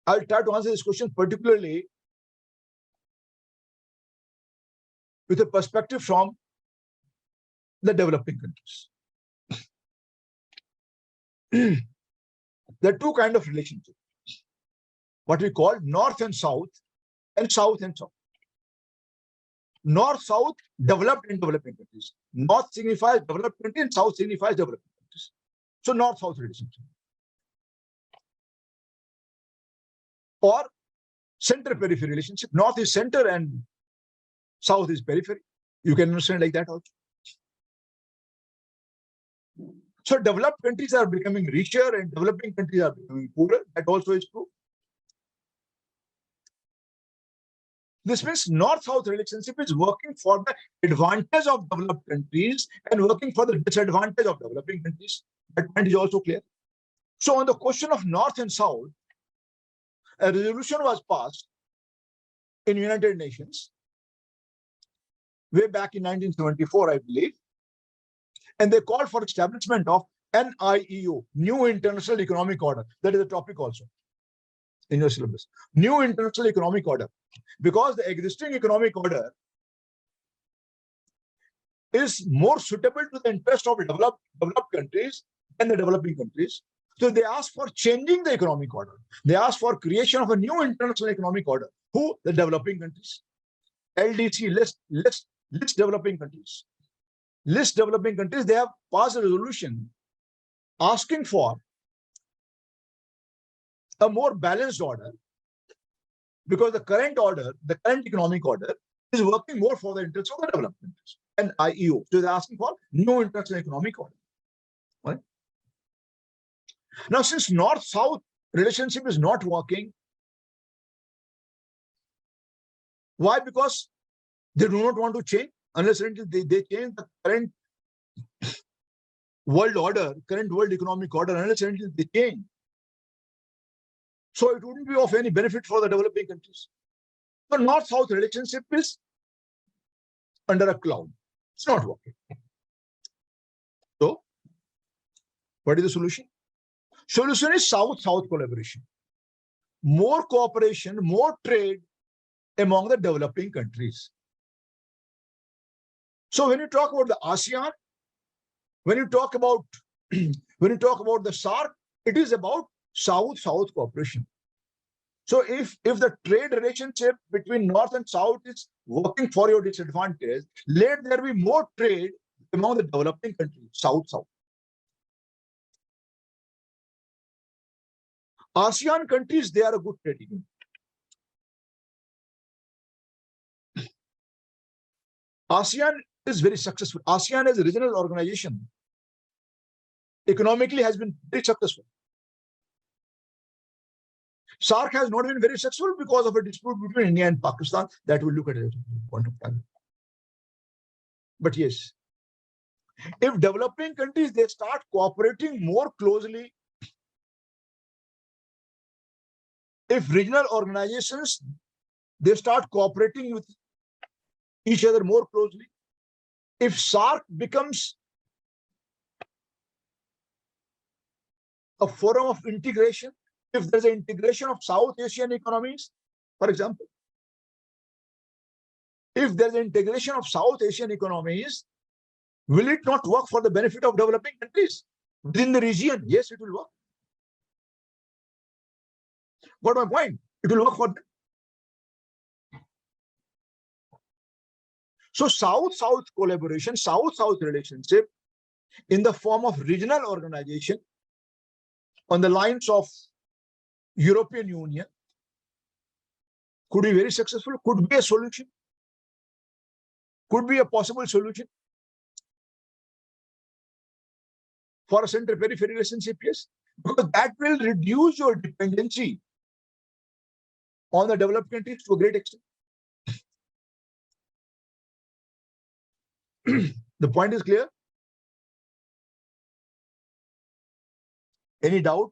I'll try to answer this question particularly with a perspective from the developing countries. There are two kinds of relationships, what we call North and South and South and South. North, South, developed and developing countries. North signifies developed country and South signifies developing countries. So North-South relationship. Or center-periphery relationship. North is center and South is periphery. You can understand like that also. So developed countries are becoming richer and developing countries are becoming poorer. That also is true. This means North-South relationship is working for the advantage of developed countries and working for the disadvantage of developing countries. That point is also clear. So on the question of North and South, a resolution was passed in United Nations way back in 1974, I believe. And they called for establishment of NIEO, New International Economic Order. That is the topic also in your syllabus. New International Economic Order. Because the existing economic order is more suitable to the interest of developed countries than the developing countries. So they asked for changing the economic order. They asked for creation of a new international economic order. Who? The developing countries. LDC, list developing countries. List developing countries, they have passed a resolution asking for a more balanced order, because the current economic order is working more for the interests of the developed countries and IEO. So they're asking for new international economic order. Right? Now, since North-South relationship is not working, why? Because they do not want to change unless until they change the current world order, current world economic order, unless until they change. So it wouldn't be of any benefit for the developing countries. The North-South relationship is under a cloud. It's not working. So, what is the solution? Solution is South-South collaboration. More cooperation, more trade among the developing countries. So when you talk about the ASEAN, when you talk about the SAARC, it is about South-South cooperation. So if the trade relationship between North and South is working for your disadvantage, let there be more trade among the developing countries, South-South. ASEAN countries, they are a good trading. ASEAN is very successful. ASEAN as a regional organization economically has been very successful. SAARC has not been very successful because of a dispute between India and Pakistan that we'll look at at a point of time. But yes, if developing countries, they start cooperating more closely, if regional organizations, they start cooperating with each other more closely, if SAARC becomes a forum of integration, if there's an integration of South Asian economies, for example, if there's an integration of South Asian economies, will it not work for the benefit of developing countries within the region? Yes, it will work. Got my point? It will work for them. So South-South collaboration, South-South relationship in the form of regional organization on the lines of European Union could be very successful, could be a solution, could be a possible solution for a center-periphery relationship, yes, because that will reduce your dependency on the developed countries to a great extent. The point is clear? Any doubt?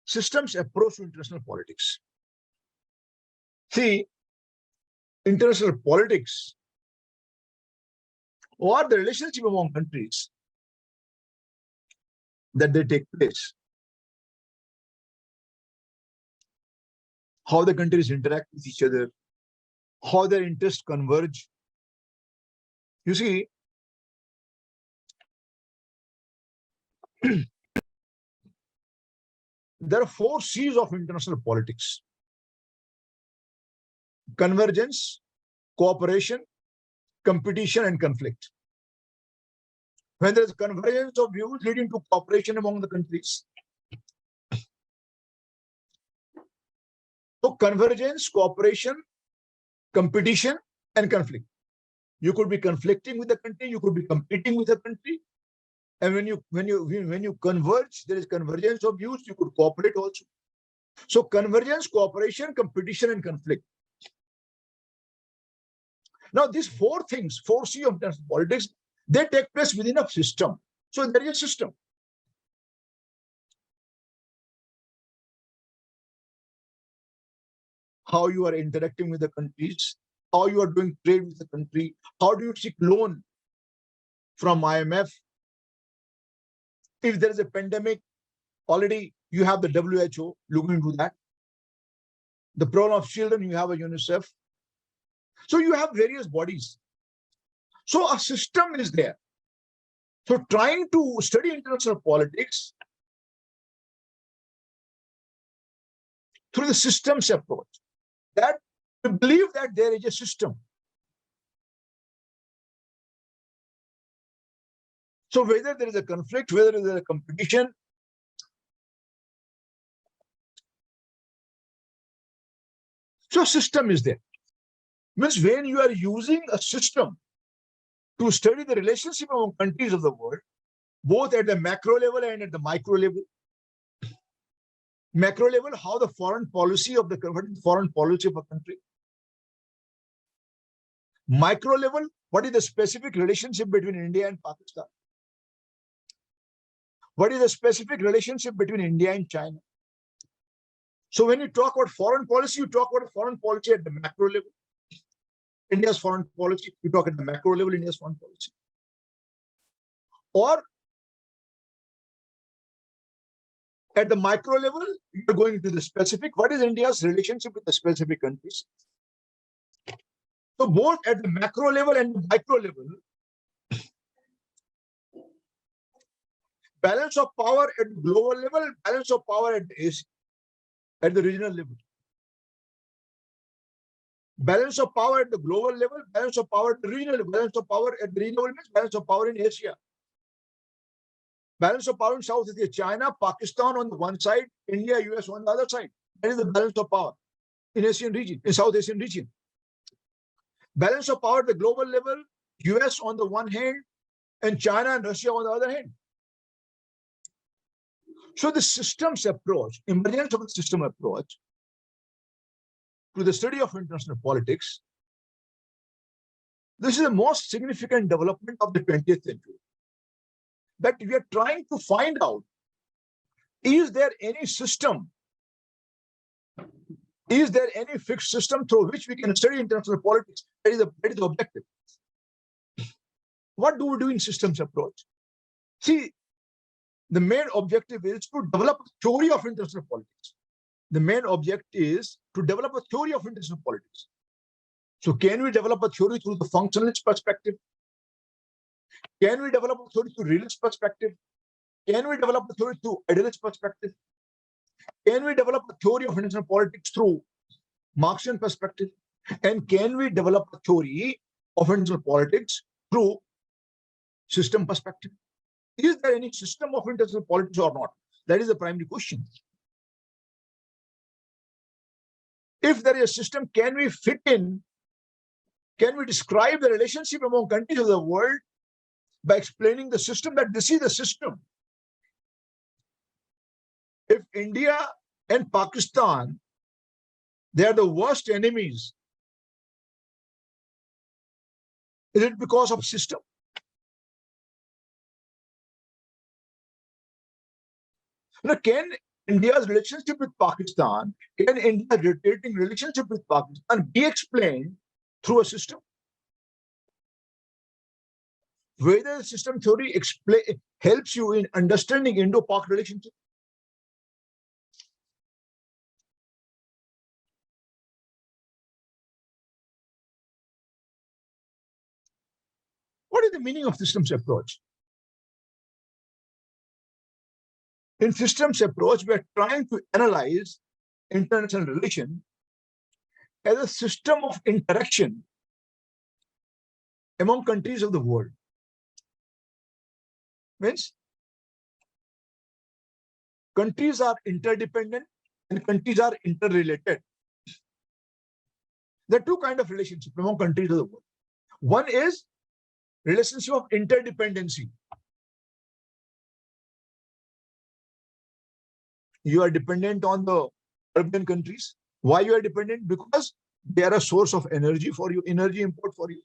Systems approach to international politics. See, international politics or the relationship among countries that they take place, how the countries interact with each other, how their interests converge. You see, there are 4 C's of international politics: convergence, cooperation, competition, and conflict. When there is convergence of views leading to cooperation among the countries, so convergence, cooperation, competition, and conflict. You could be conflicting with the country, you could be competing with the country, and when you converge, there is convergence of views. You could cooperate also. So convergence, cooperation, competition, and conflict. Now these 4 things, 4 C of international politics, they take place within a system. So there is a system. How you are interacting with the countries, how you are doing trade with the country, how do you seek loan from IMF? If there is a pandemic, already you have the WHO looking into that. The problem of children, you have a UNICEF. So you have various bodies. So a system is there. So trying to study international politics through the systems approach, that we believe that there is a system. So whether there is a conflict, whether there is a competition, so system is there. Means when you are using a system to study the relationship among countries of the world, both at the macro level and at the micro level. Macro level, how the foreign policy of a country. Micro level, what is the specific relationship between India and Pakistan? What is the specific relationship between India and China? So when you talk about foreign policy, you talk about foreign policy at the macro level. India's foreign policy, you talk at the macro level, India's foreign policy. Or at the micro level, you're going to the specific. What is India's relationship with the specific countries? So both at the macro level and the micro level, balance of power at the global level, balance of power at the regional level. Balance of power at the global level, balance of power at the regional level, balance of power at the regional level means balance of power in Asia. Balance of power in South Asia, China, Pakistan on the one side, India, US on the other side. That is the balance of power in Asian region, in South Asian region. Balance of power at the global level, US on the one hand, and China and Russia on the other hand. So the systems approach, emergence of the system approach to the study of international politics, this is the most significant development of the 20th century. That we are trying to find out, is there any system, is there any fixed system through which we can study international politics? That is the objective. What do we do in systems approach? See, the main objective is to develop a theory of international politics. The main object is to develop a theory of international politics. So can we develop a theory through the functionalist perspective? Can we develop a theory through realist perspective? Can we develop a theory through idealist perspective? Can we develop a theory of international politics through Marxian perspective? And can we develop a theory of international politics through system perspective? Is there any system of international politics or not? That is the primary question. If there is a system, can we fit in? Can we describe the relationship among countries of the world by explaining the system, that this is the system? If India and Pakistan, they are the worst enemies, Is it because of system? Now, can India's relationship with Pakistan, can India's rotating relationship with Pakistan be explained through a system? Whether the system theory helps you in understanding Indo-Pak relationship. What is the meaning of systems approach? In systems approach, we are trying to analyze international relation as a system of interaction among countries of the world. Means countries are interdependent and countries are interrelated. There are two kinds of relationships among countries of the world. One is relationship of interdependency. You are dependent on the European countries. Why you are dependent? Because they are a source of energy for you, energy import for you.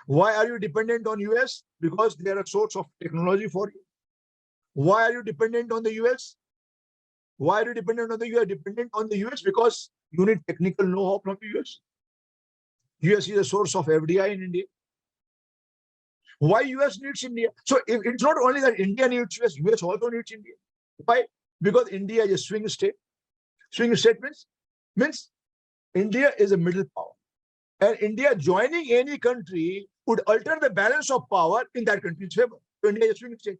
Why are you dependent on US? Because they are a source of technology for you. Why are you dependent on the US? Why are you dependent on the US? You are dependent on the US because you need technical know-how from the US. US is a source of FDI in India. Why US needs India? So if it's not only that India needs US also needs India. Why? Because India is a swing state. Swing state means India is a middle power. And India joining any country would alter the balance of power in that country's favor. So India is a swing state.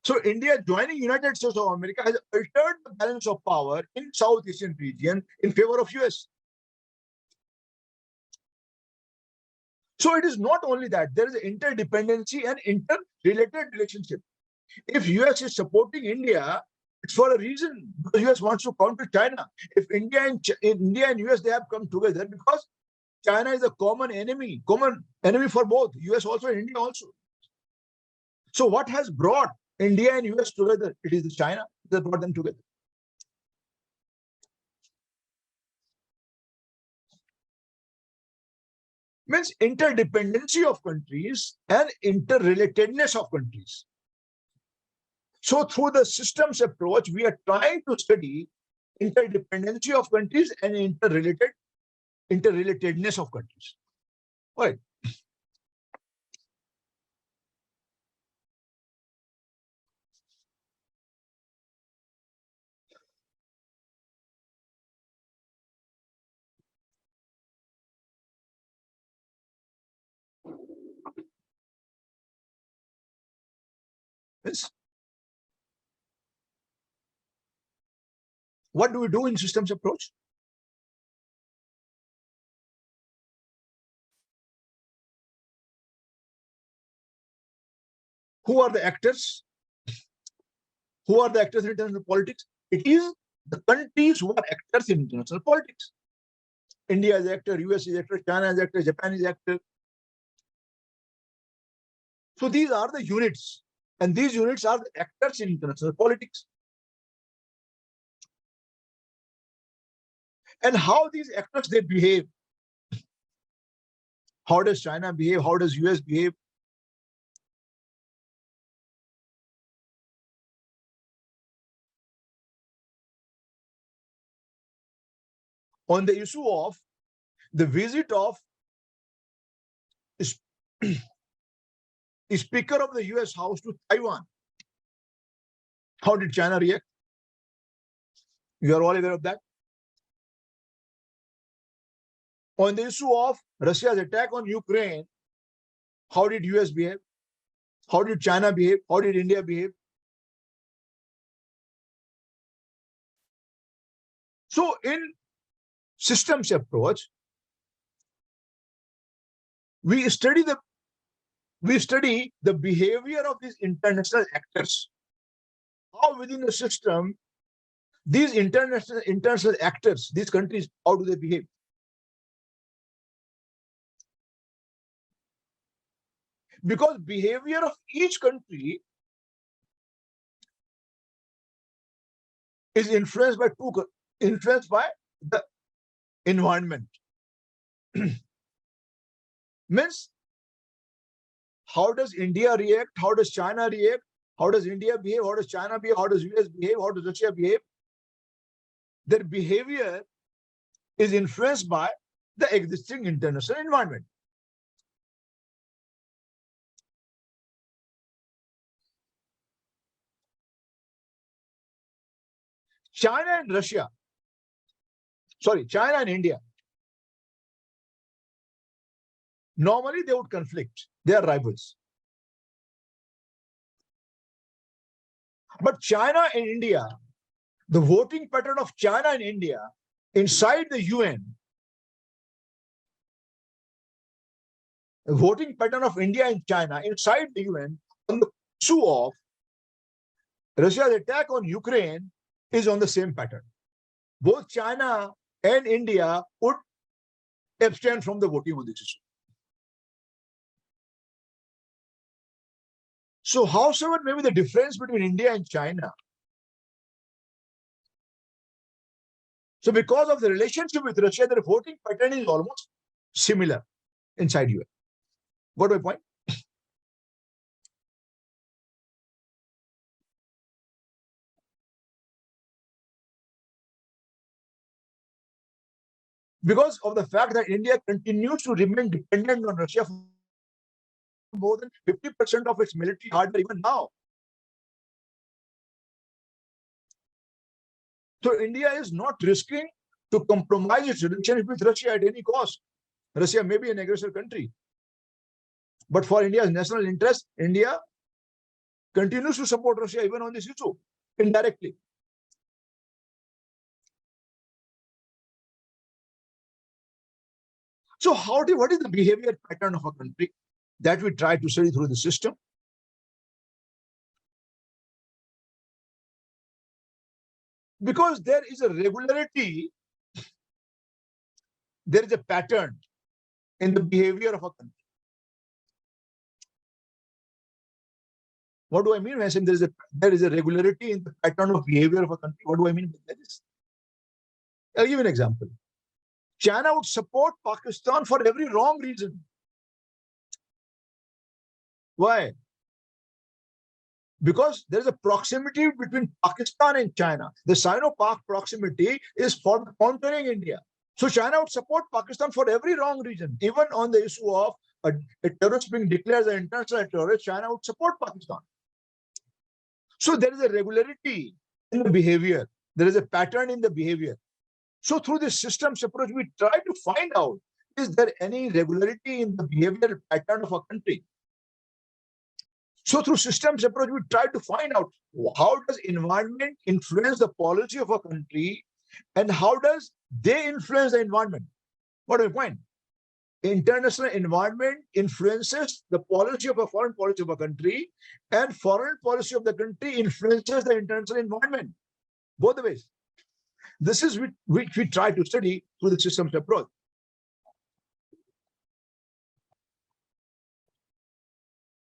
So India joining United States of America has altered the balance of power in South Asian region in favor of US. So it is not only that, there is an interdependency and interrelated relationship. If US is supporting India, it's for a reason, because US wants to counter China. If India and US, they have come together because China is a common enemy for both, US also and India also. So what has brought India and US together? It is China that brought them together. Means interdependency of countries and interrelatedness of countries. So through the systems approach, we are trying to study interdependency of countries and interrelatedness of countries. All right. Yes. What do we do in systems approach? Who are the actors? Who are the actors in international politics? It is the countries who are actors in international politics. India is actor, US is actor, China is actor, Japan is actor. So these are the units, and these units are the actors in international politics. And how these actors they behave. How does China behave? How does US behave? On the issue of the visit of Speaker of the US House to Taiwan, how did China react? You are all aware of that. On the issue of Russia's attack on Ukraine, how did US behave? How did China behave? How did India behave? So in systems approach, we study the behavior of these international actors. How within the system, these international actors, these countries, how do they behave? Because behavior of each country is influenced by influenced by the environment. Means, how does India react? How does China react? How does India behave? How does China behave? How does US behave? How does Russia behave? Their behavior is influenced by the existing international environment. China and Russia, China and India, normally they would conflict. They are rivals. But China and India, the voting pattern of China and India inside the UN, the voting pattern of India and China inside the UN on the issue of Russia's attack on Ukraine is on the same pattern. Both China and India would abstain from the voting on this issue. So howsoever may be the difference between India and China, so because of the relationship with Russia, their voting pattern is almost similar inside UN. Got my point? Because of the fact that India continues to remain dependent on Russia for more than 50% of its military hardware even now. So India is not risking to compromise its relationship with Russia at any cost. Russia may be an aggressor country, but for India's national interest, India continues to support Russia even on this issue, indirectly. So what is the behavior pattern of a country that we try to study through the system? Because there is a regularity, there is a pattern in the behavior of a country. What do I mean when I say there is a regularity in the pattern of behavior of a country? What do I mean by this? I'll give you an example. China would support Pakistan for every wrong reason. Why? Because there is a proximity between Pakistan and China. The Sino-Pak proximity is for countering India. So China would support Pakistan for every wrong reason. Even on the issue of a terrorist being declared as an international terrorist, China would support Pakistan. So there is a regularity in the behavior. There is a pattern in the behavior. So through this systems approach, we try to find out, is there any regularity in the behavioral pattern of a country? So through systems approach, we try to find out how does environment influence the policy of a country and how does they influence the environment? What is the point? International environment influences the policy of a foreign policy of a country, and foreign policy of the country influences the international environment. Both the ways. This is which we try to study through the systems approach.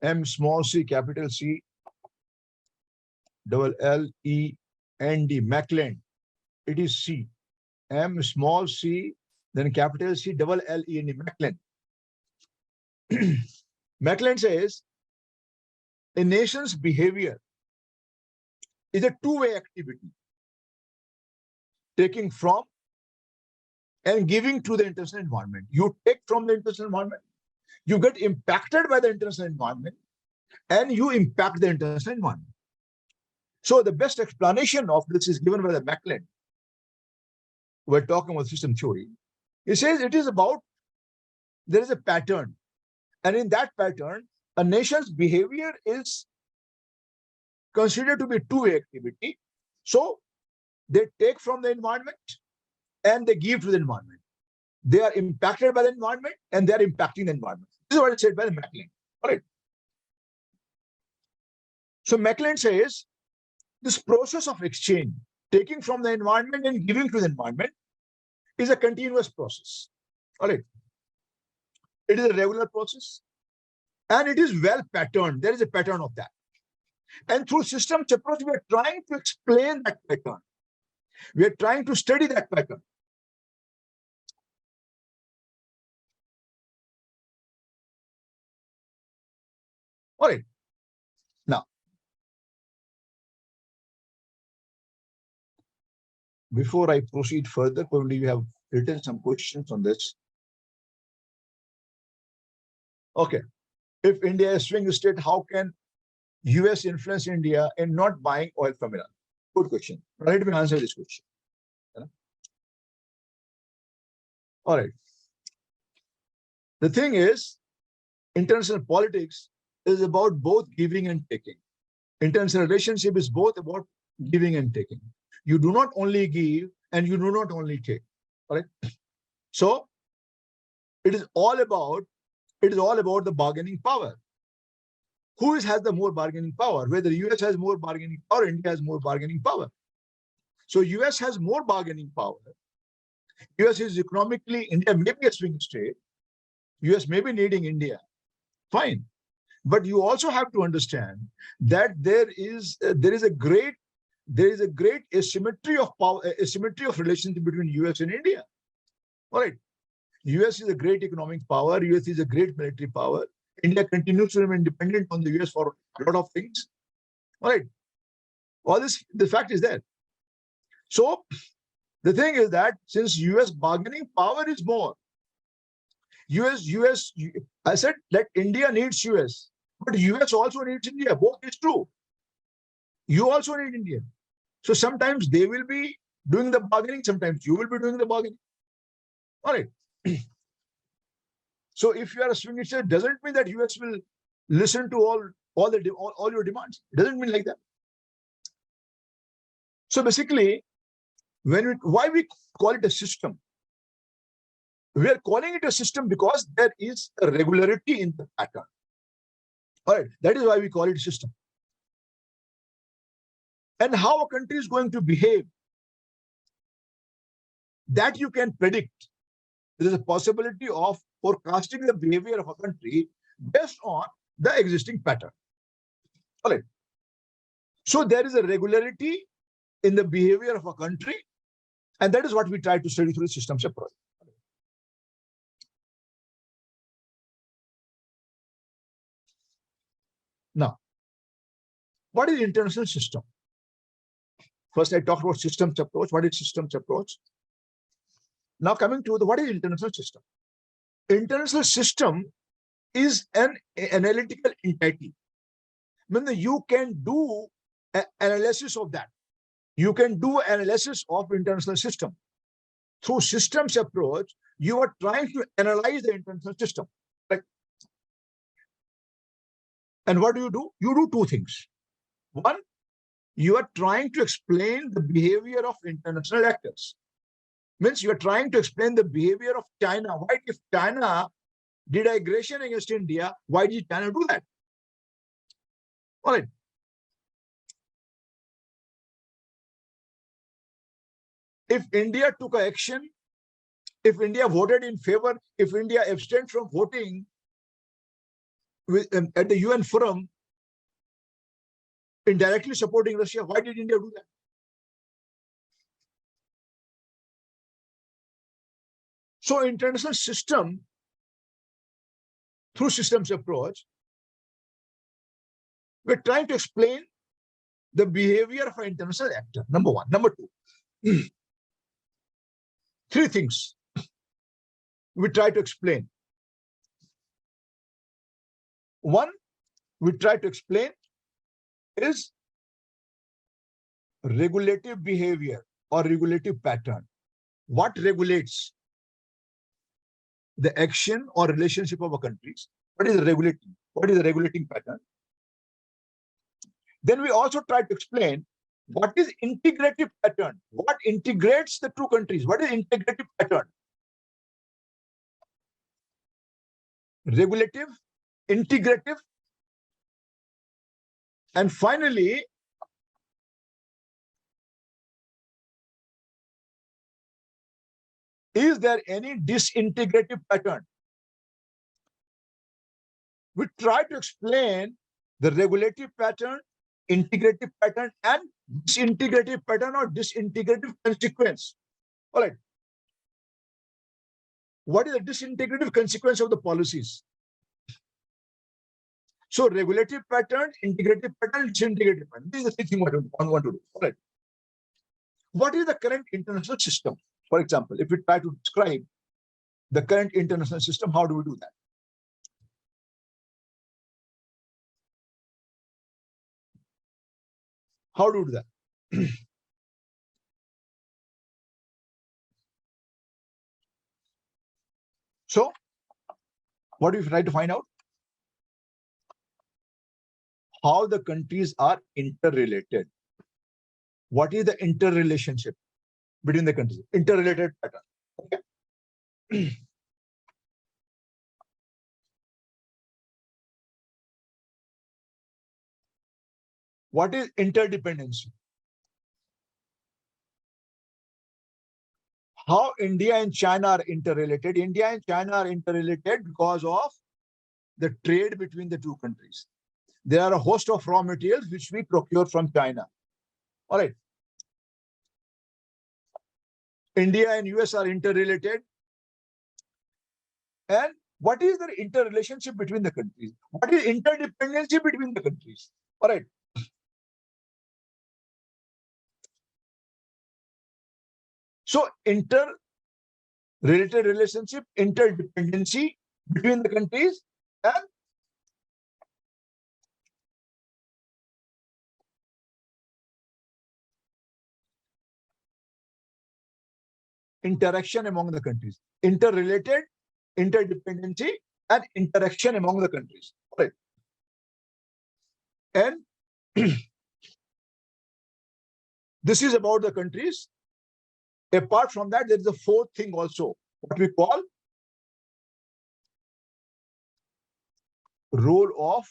M small c capital C double L E N D, Mackland. It is C. M small c, then capital C double L E N D, Mackland. Mackland says a nation's behavior is a two-way activity, taking from and giving to the international environment. You take from the international environment, you get impacted by the international environment, and you impact the international environment. So the best explanation of this is given by the Mackland. We're talking about system theory. He says it is about, there is a pattern, and in that pattern, a nation's behavior is considered to be a two-way activity. So they take from the environment and they give to the environment. They are impacted by the environment and they are impacting the environment. This is what is said by the Mackland. All right. So Mackland says this process of exchange, taking from the environment and giving to the environment, is a continuous process. All right. It is a regular process and it is well patterned. There is a pattern of that. And through systems approach, we are trying to explain that pattern. We are trying to study that pattern. All right. Now, before I proceed further, probably you have written some questions on this. Okay. If India is a swing state, how can US influence India in not buying oil from Iran? Good question. Let me answer this question. All right. The thing is, international politics is about both giving and taking. International relationship is both about giving and taking. You do not only give and you do not only take. All right. So it is all about the bargaining power. Who has the more bargaining power? Whether US has more bargaining power, India has more bargaining power. So US has more bargaining power. US is economically, India may be a swing state. US may be needing India. Fine. But you also have to understand that there is a great asymmetry of power, asymmetry of relationship between US and India. All right. US is a great economic power. US is a great military power. India continues to remain dependent on the US for a lot of things. All right. All this, the fact is there. So the thing is that since US bargaining power is more, I said that India needs US, but US also needs India. Both is true. You also need India. So sometimes they will be doing the bargaining, sometimes you will be doing the bargaining. All right. So if you are a swing state, doesn't mean that US will listen to all your demands. It doesn't mean like that. So basically, why we call it a system? We are calling it a system because there is a regularity in the pattern. All right, that is why we call it a system. And how a country is going to behave, that you can predict. There is a possibility of forecasting the behavior of a country based on the existing pattern. All right. So there is a regularity in the behavior of a country, and that is what we try to study through the systems approach. Now, what is international system? First, I talked about systems approach. What is systems approach? Now coming to what is international system? International system is an analytical entity. I mean, you can do an analysis of that. You can do analysis of international system. Through systems approach, you are trying to analyze the international system. Right? And what do? You do two things. One, you are trying to explain the behavior of international actors. Means you are trying to explain the behavior of China. Why, if China did aggression against India, why did China do that? All right. If India took action, if India voted in favor, if India abstained from voting at the UN forum, indirectly supporting Russia, why did India do that? So international system, through systems approach, we're trying to explain the behavior of an international actor, number one. Number two, three things we try to explain. One, we try to explain is regulative behavior or regulative pattern. What regulates the action or relationship of a country? What is the regulating? What is the regulating pattern? Then we also try to explain what is integrative pattern. What integrates the two countries? What is integrative pattern? Regulative, integrative, and finally, is there any disintegrative pattern? We try to explain the regulative pattern, integrative pattern and disintegrative pattern or disintegrative consequence. All right. What is the disintegrative consequence of the policies? So regulative pattern, integrative pattern, disintegrative pattern. This is the three things I want to do. All right. What is the current international system? For example, if we try to describe the current international system, how do we do that? How do we do that? So, what do we try to find out? How the countries are interrelated. What is the interrelationship between the countries? Interrelated pattern. Okay. What is interdependency? How India and China are interrelated? India and China are interrelated because of the trade between the two countries. There are a host of raw materials which we procure from China. All right. India and US are interrelated. And what is the interrelationship between the countries? What is interdependency between the countries? All right. So interrelated relationship, interdependency between the countries, and interaction among the countries. Interrelated, interdependency, and interaction among the countries. All right. And this is about the countries. Apart from that, there is a fourth thing also, what we call role of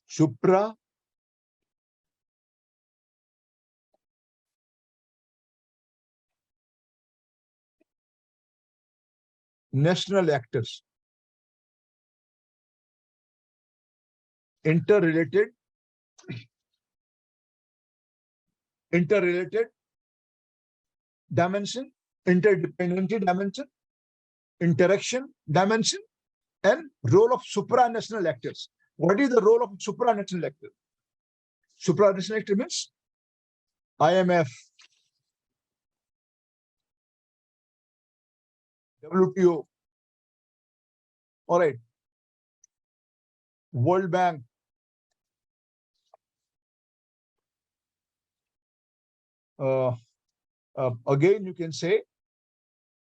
supra national actors. Interrelated dimension, interdependency dimension, interaction dimension, and role of supranational actors. What is the role of supranational actor? Supranational actor means IMF, WTO, all right, World Bank, again you can say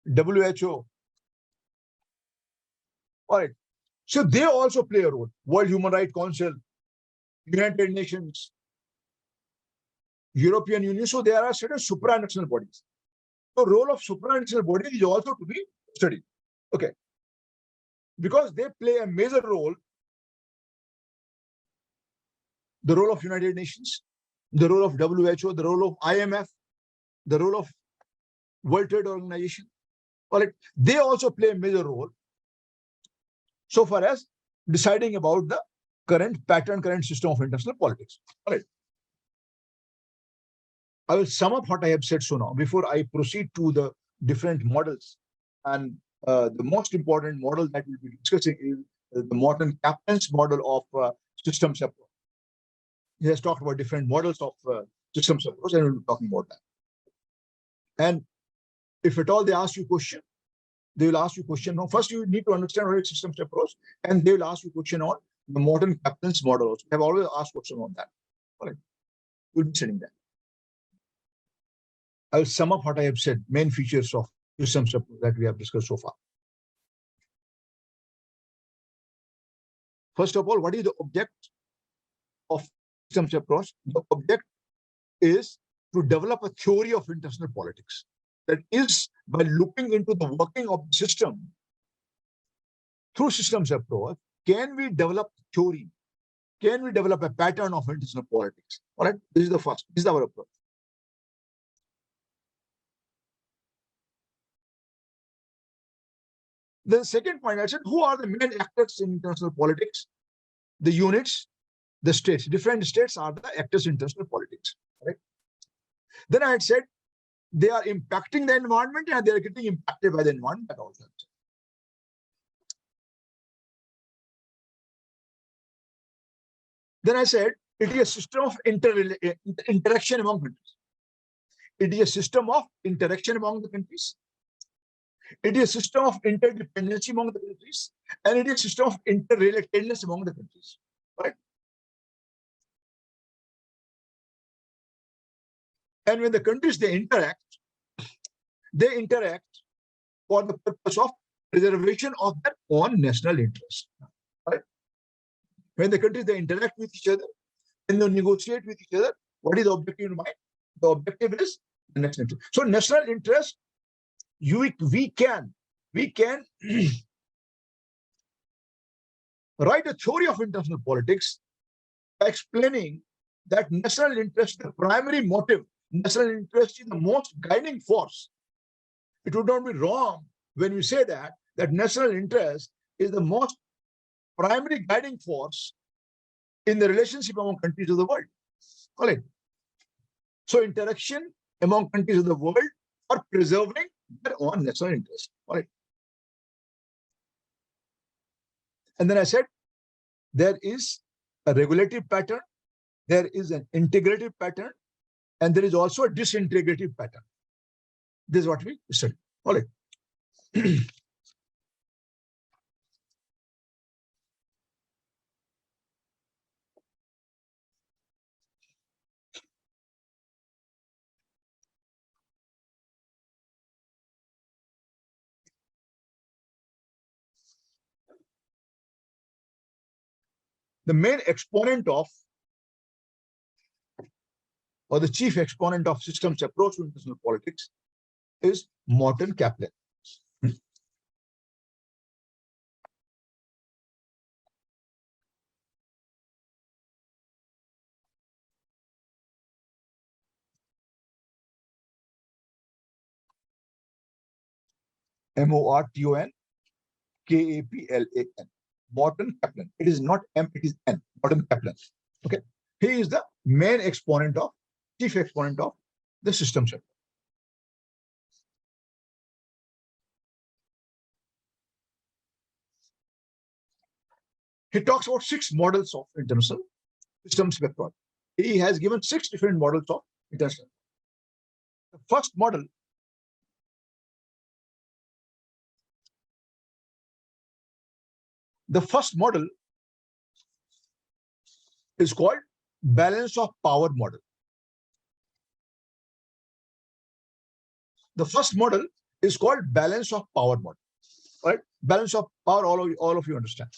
WHO. All right. So they also play a role. World Human Rights Council, United Nations, European Union. So there are certain supranational bodies. The role of supranational bodies is also to be studied. Okay. Because they play a major role. The role of United Nations, the role of WHO, the role of IMF, the role of World Trade Organization. All right. They also play a major role so far as deciding about the current pattern, current system of international politics. All right. I will sum up what I have said so now before I proceed to the different models. And the most important model that we'll be discussing is the modern captain's model of systems approach. He has talked about different models of systems approach, and we'll be talking about that. And if at all they ask you a question, they will ask you a question. Now, first you need to understand what is systems approach, and they will ask you a question on the modern captain's model also. I have always asked questions on that. All right. We'll be studying that. I will sum up what I have said, main features of systems approach that we have discussed so far. First of all, what is the object of systems approach? The object is to develop a theory of international politics. That is, by looking into the working of the system through systems approach, can we develop theory? Can we develop a pattern of international politics? All right, this is the first. This is our approach. The second point, I said, who are the main actors in international politics? The units, the states. Different states are the actors in international politics. Right? Then I had said they are impacting the environment and they are getting impacted by the environment also. Then I said it is a system of interaction among countries. It is a system of interaction among the countries. It is a system of interdependency among the countries, and it is a system of interrelatedness among the countries. Right? And when the countries they interact for the purpose of preservation of their own national interest. Right? When the countries they interact with each other and they negotiate with each other, what is the objective in mind? The objective is the national interest. So national interest, we can write a theory of international politics explaining that national interest, the primary motive, national interest is the most guiding force. It would not be wrong when we say that national interest is the most primary guiding force in the relationship among countries of the world. Correct. So interaction among countries of the world are preserving their own national interest. Correct. And then I said there is a regulative pattern, there is an integrative pattern, and there is also a disintegrative pattern. This is what we study. All right. The main exponent of, or the chief exponent of systems approach to international politics is Morton Kaplan. Morton Kaplan. Morton Kaplan. It is not M, it is N. Morton Kaplan. Okay. He is the main exponent of, chief exponent of the systems approach. He talks about 6 models of international systems approach. He has given 6 different models of international. The first model is called balance of power model. The first model is called balance of power model. Right? Balance of power, all of you understand.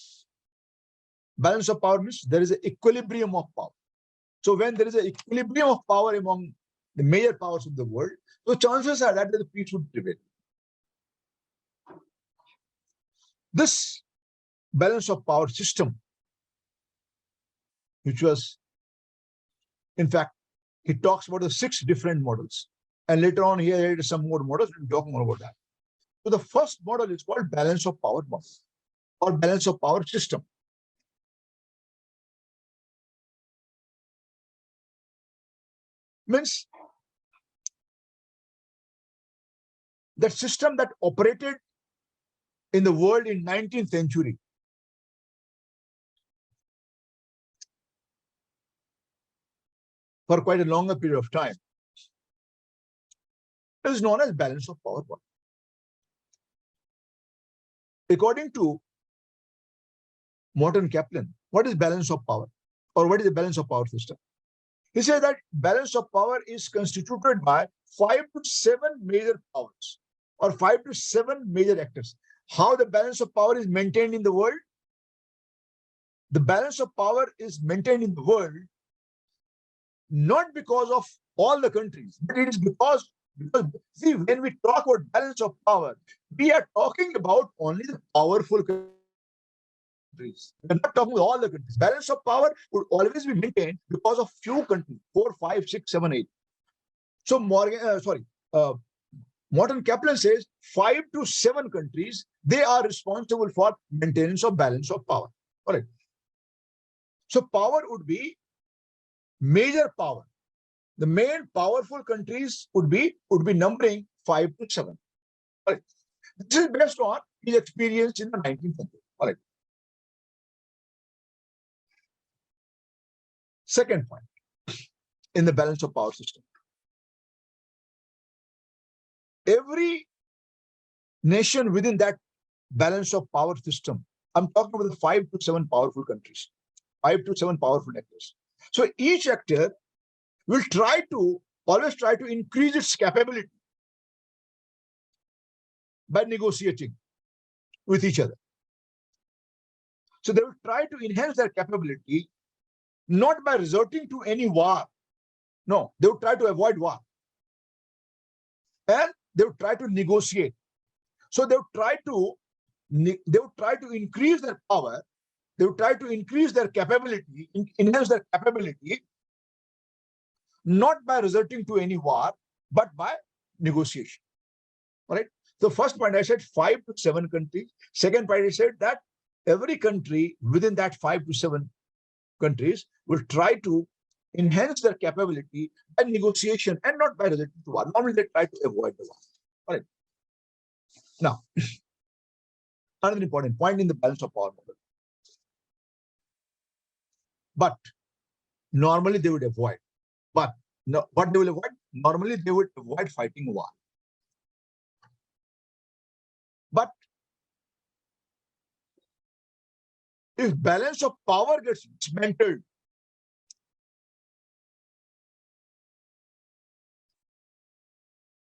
Balance of power means there is an equilibrium of power. So when there is an equilibrium of power among the major powers of the world, so chances are that the peace would prevail. This balance of power system, which was, in fact, he talks about the 6 different models. And later on here are some more models, we'll talk more about that. So the first model is called balance of power model or balance of power system. Means that system that operated in the world in 19th century for quite a longer period of time is known as balance of power model. According to Morton Kaplan, what is balance of power, or what is the balance of power system? He says that balance of power is constituted by 5 to 7 major powers or 5 to 7 major actors. How the balance of power is maintained in the world? The balance of power is maintained in the world not because of all the countries, but it is because see, when we talk about balance of power, we are talking about only the powerful countries. We're not talking about all the countries. Balance of power would always be maintained because of few countries, 4, 5, 6, 7, 8. So Morton Kaplan says 5 to 7 countries, they are responsible for maintenance of balance of power. All right. So power would be major power. The main powerful countries would be numbering 5 to 7. All right. This is based on his experience in the 19th century. All right. Second point in the balance of power system. Every nation within that balance of power system, I'm talking about the 5 to 7 powerful countries, 5 to 7 powerful actors. So each actor will always try to increase its capability by negotiating with each other. So they will try to enhance their capability, not by resorting to any war. No, they will try to avoid war. And they will try to negotiate. So they will try to increase their power. They will try to increase their capability, enhance their capability, not by resorting to any war, but by negotiation. All right. So first point I said 5 to 7 countries. Second point I said that every country within that 5 to 7 countries will try to enhance their capability by negotiation and not by resorting to war. Normally they try to avoid the war. All right. Now, another important point in the balance of power model. But normally they would avoid. But no, what they will avoid? Normally they would avoid fighting war. But if balance of power gets dismantled,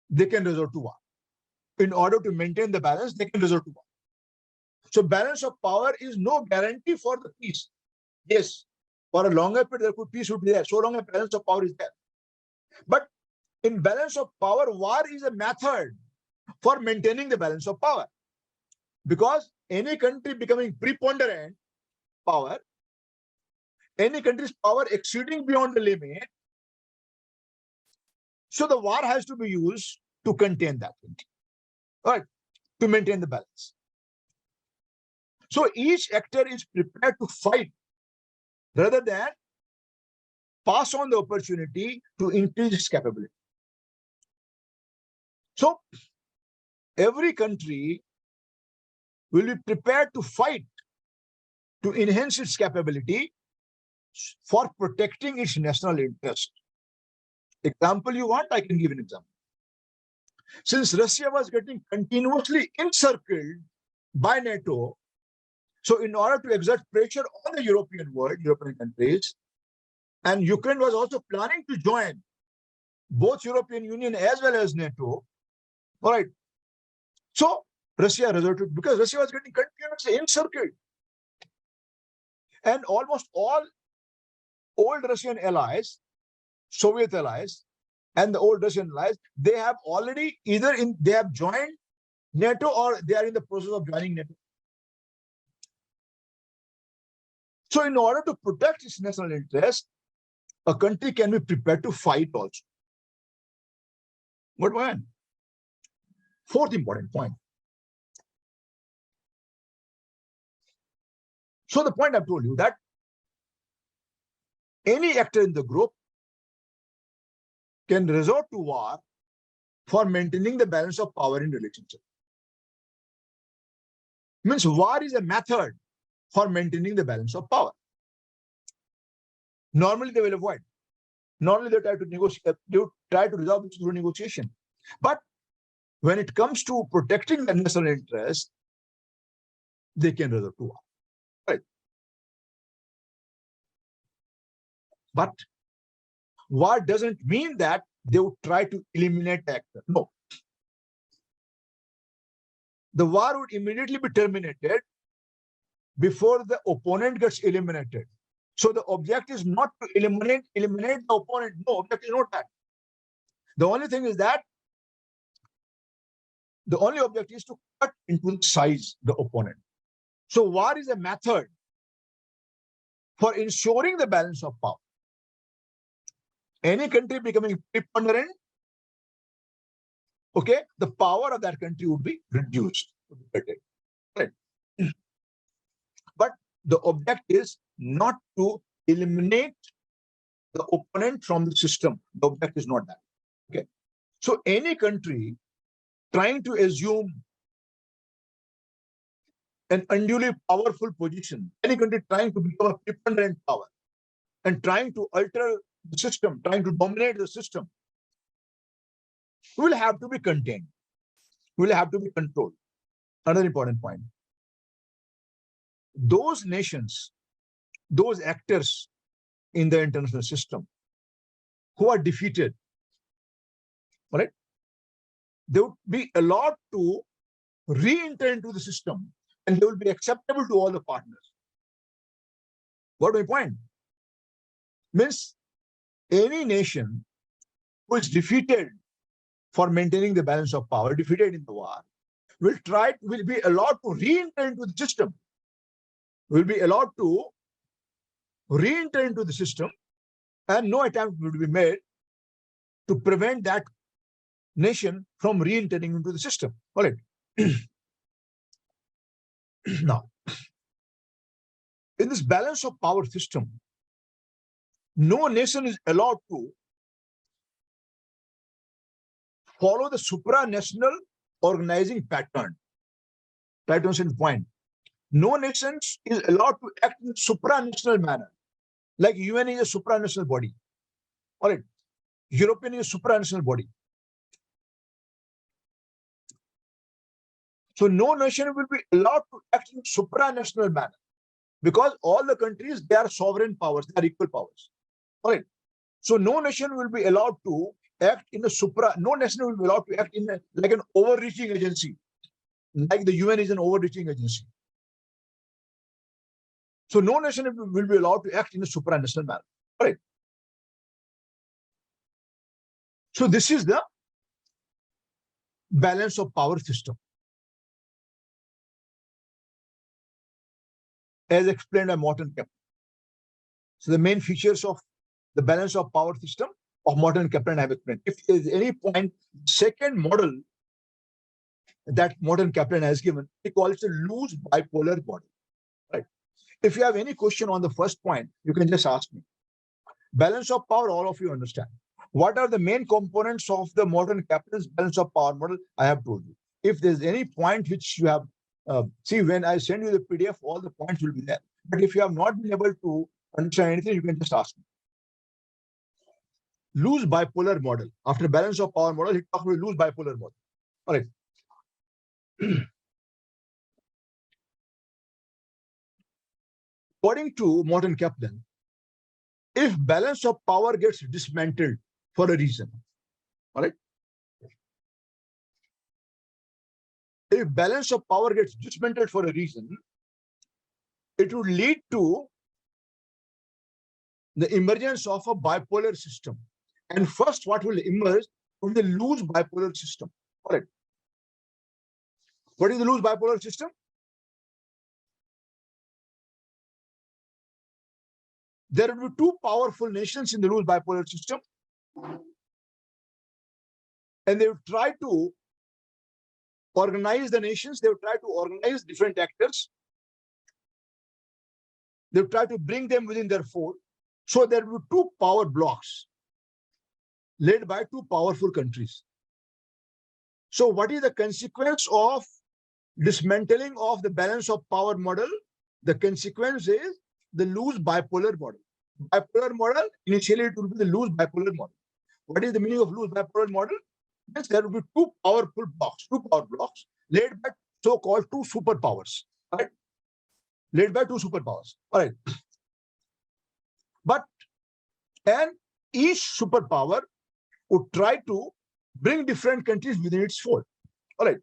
they can resort to war. In order to maintain the balance, they can resort to war. So balance of power is no guarantee for the peace. Yes, for a longer period, peace would be there, so long as balance of power is there. But in balance of power, war is a method for maintaining the balance of power. Because any country becoming preponderant power, any country's power exceeding beyond the limit, so the war has to be used to contain that country, right? To maintain the balance. So each actor is prepared to fight rather than pass on the opportunity to increase its capability. So every country will be prepared to fight to enhance its capability for protecting its national interest. Example you want, I can give an example. Since Russia was getting continuously encircled by NATO, so in order to exert pressure on the European world, European countries, and Ukraine was also planning to join both European Union as well as NATO, all right. So Russia resorted, because Russia was getting continuously encircled. And almost all old Russian allies, Soviet allies, and the old Russian allies, they have already they have joined NATO or they are in the process of joining NATO. So in order to protect its national interest, a country can be prepared to fight also. What one? Fourth important point. So the point I've told you that any actor in the group can resort to war for maintaining the balance of power in relationship. Means war is a method for maintaining the balance of power. Normally they will avoid. Normally they try to negotiate, they try to resolve it through negotiation. But when it comes to protecting the national interest, they can resort to war. Right? But war doesn't mean that they would try to eliminate the actor. No. The war would immediately be terminated before the opponent gets eliminated. So the object is not to eliminate the opponent. No, object is not that. The only thing is that the only object is to cut into size the opponent. So war is a method for ensuring the balance of power. Any country becoming preponderant, okay, the power of that country would be reduced. Right? But The object is not to eliminate the opponent from the system. The object is not that. Okay. So any country trying to assume an unduly powerful position, any country trying to become a preponderant power and trying to alter the system, trying to dominate the system, will have to be contained, will have to be controlled. Another important point. Those nations, those actors in the international system who are defeated, right, they would be allowed to re-enter into the system and they will be acceptable to all the partners. What my point? Means any nation who is defeated for maintaining the balance of power, defeated in the war, will be allowed to re-enter into the system, will be allowed to re-enter into the system, and no attempt will be made to prevent that nation from re-entering into the system. All right. Now, in this balance of power system, no nation is allowed to follow the supranational organizing pattern. Right on the point. No nation is allowed to act in a supranational manner. Like UN is a supranational body. All right. European is a supranational body. So no nation will be allowed to act in a supranational manner because all the countries, they are sovereign powers, they are equal powers. All right. So no nation will be allowed to act in a no nation will be allowed to act in like an overreaching agency, like the UN is an overreaching agency. So no nation will be allowed to act in a supranational manner. All right. So this is the balance of power system, as explained by Morton Kaplan. So the main features of the balance of power system of Morton Kaplan I have explained. If there is any point, second model that Morton Kaplan has given, he calls it a loose bipolar model. Right. If you have any question on the first point, you can just ask me. Balance of power, all of you understand. What are the main components of the Morton Kaplan's balance of power model? I have told you. If there's any point which you have, see, when I send you the PDF, all the points will be there. But if you have not been able to understand anything, you can just ask me. Loose bipolar model. After balance of power model, he talks about loose bipolar model. All right. According to Morton Kaplan, if balance of power gets dismantled for a reason, all right? If balance of power gets dismantled for a reason, it would lead to the emergence of a bipolar system. And first, what will emerge from the loose bipolar system? All right. What is the loose bipolar system? There will be two powerful nations in the loose bipolar system, and they will try to organize the nations. They will try to organize different actors. They will try to bring them within their fold. So there will be two power blocks led by two powerful countries. So what is the consequence of dismantling of the balance of power model? The consequence is the loose bipolar model. Bipolar model, initially it will be the loose bipolar model. What is the meaning of loose bipolar model? Means there will be two power blocks led by so-called two superpowers. Right? Led by two superpowers. All right. But and each superpower would try to bring different countries within its fold. All right.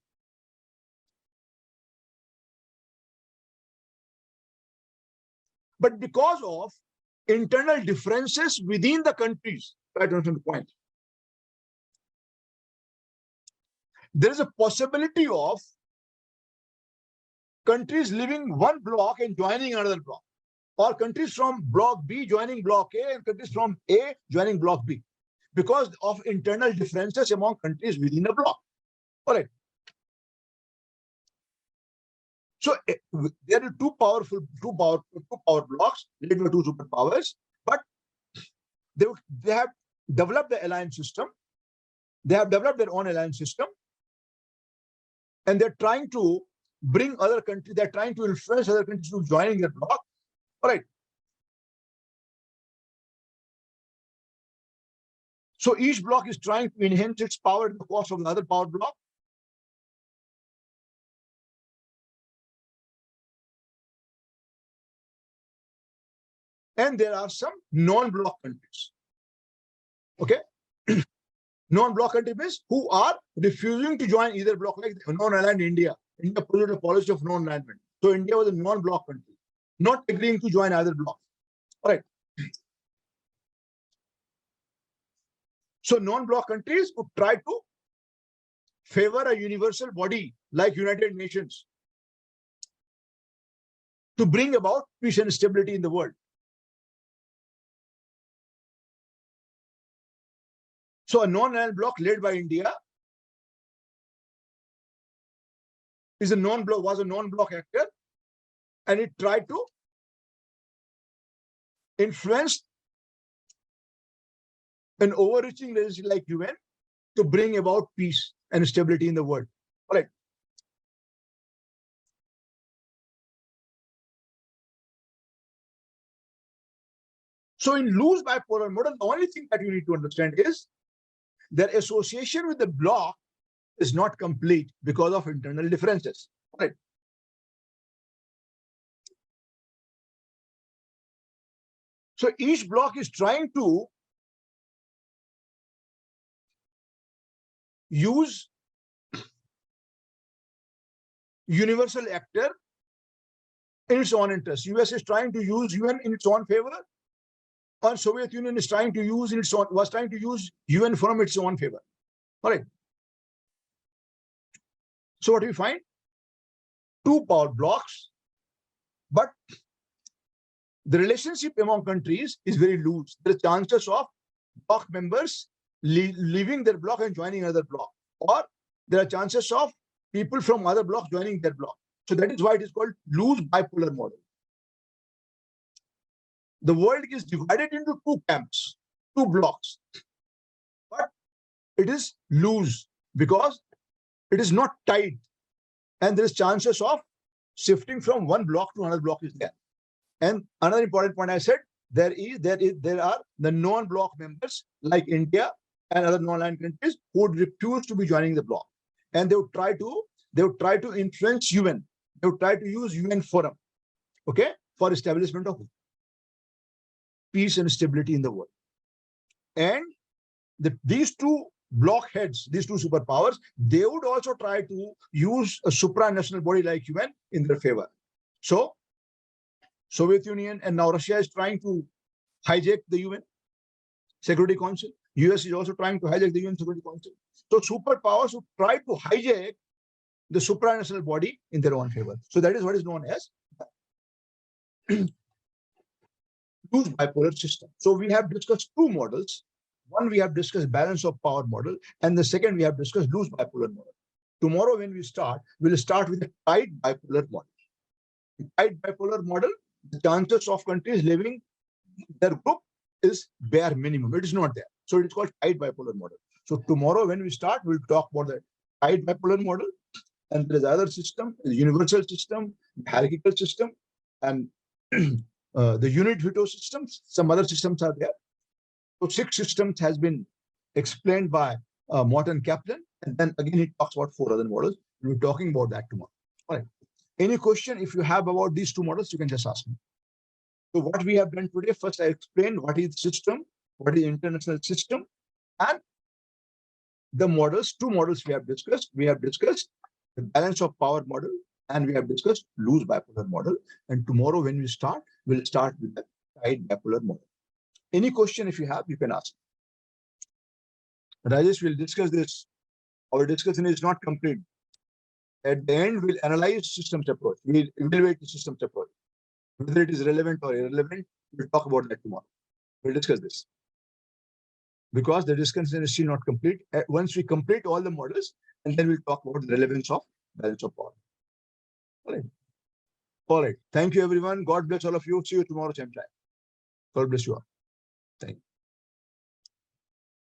But because of internal differences within the countries, right on the point, there is a possibility of countries leaving one block and joining another block, or countries from block B joining block A and countries from A joining block B, because of internal differences among countries within a block. All right. So there are two power blocks led by two superpowers, but they have developed the alliance system. They have developed their own alliance system, and they're trying to bring other countries. They're trying to influence other countries to joining their bloc. All right. So each bloc is trying to enhance its power at the cost of the other power bloc. And there are some non-bloc countries. Okay. Non-bloc countries who are refusing to join either bloc, like non-aligned India. India pursued a policy of non-alignment. So India was a non-bloc country, not agreeing to join either bloc. All right. So non-bloc countries would try to favor a universal body like United Nations to bring about peace and stability in the world. So a non-aligned bloc led by India was a non-bloc actor, and it tried to influence an overreaching agency like UN to bring about peace and stability in the world. All right. So in loose bipolar model, the only thing that you need to understand is their association with the bloc is not complete because of internal differences. All right. So each bloc is trying to use universal actor in its own interest. US is trying to use UN in its own favor, or Soviet Union is trying to use UN from its own favor. All right. So what do we find? Two power blocks, but the relationship among countries is very loose. There are chances of bloc members leaving their bloc and joining another bloc, or there are chances of people from other blocs joining their bloc. So that is why it is called loose bipolar model. The world is divided into two camps, two blocks, but it is loose because it is not tight, and there is chances of shifting from one block to another block is there. And another important point I said, there are the non-bloc members like India and other non-aligned countries who would refuse to be joining the bloc, and they would try to influence UN. They would try to use UN forum, okay, for establishment of peace and stability in the world. And these two bloc heads, these two superpowers, they would also try to use a supranational body like UN in their favor. So Soviet Union and now Russia is trying to hijack the UN Security Council. US is also trying to hijack the UN Security Council. So superpowers would try to hijack the supranational body in their own favor. So that is what is known as loose bipolar system. So we have discussed two models. One, we have discussed balance of power model, and the second, we have discussed loose bipolar model. Tomorrow, when we start, we'll start with a tight bipolar model. In tight bipolar model, the chances of countries leaving their group is bare minimum. It is not there. So it is called tight bipolar model. So tomorrow, when we start, we'll talk about the tight bipolar model, and there is other system, the universal system, the hierarchical system, and the unit veto systems. Some other systems are there. So 6 systems has been explained by Morton Kaplan, and then again he talks about 4 other models. We'll be talking about that tomorrow. All right. Any question if you have about these 2 models, you can just ask me. So what we have done today, first I explained what is system, what is international system, and the models, 2 models we have discussed. We have discussed the balance of power model, and we have discussed loose bipolar model. And tomorrow when we start, we'll start with the tight bipolar model. Any question if you have, you can ask. Rajesh will discuss this. Our discussion is not complete. At the end, we'll analyze systems approach. We'll evaluate the systems approach. Whether it is relevant or irrelevant, we'll talk about that tomorrow. We'll discuss this. Because the discussion is still not complete. Once we complete all the models, and then we'll talk about the relevance of balance of power. All right. All right. Thank you, everyone. God bless all of you. See you tomorrow, same time. God bless you all. Thank you.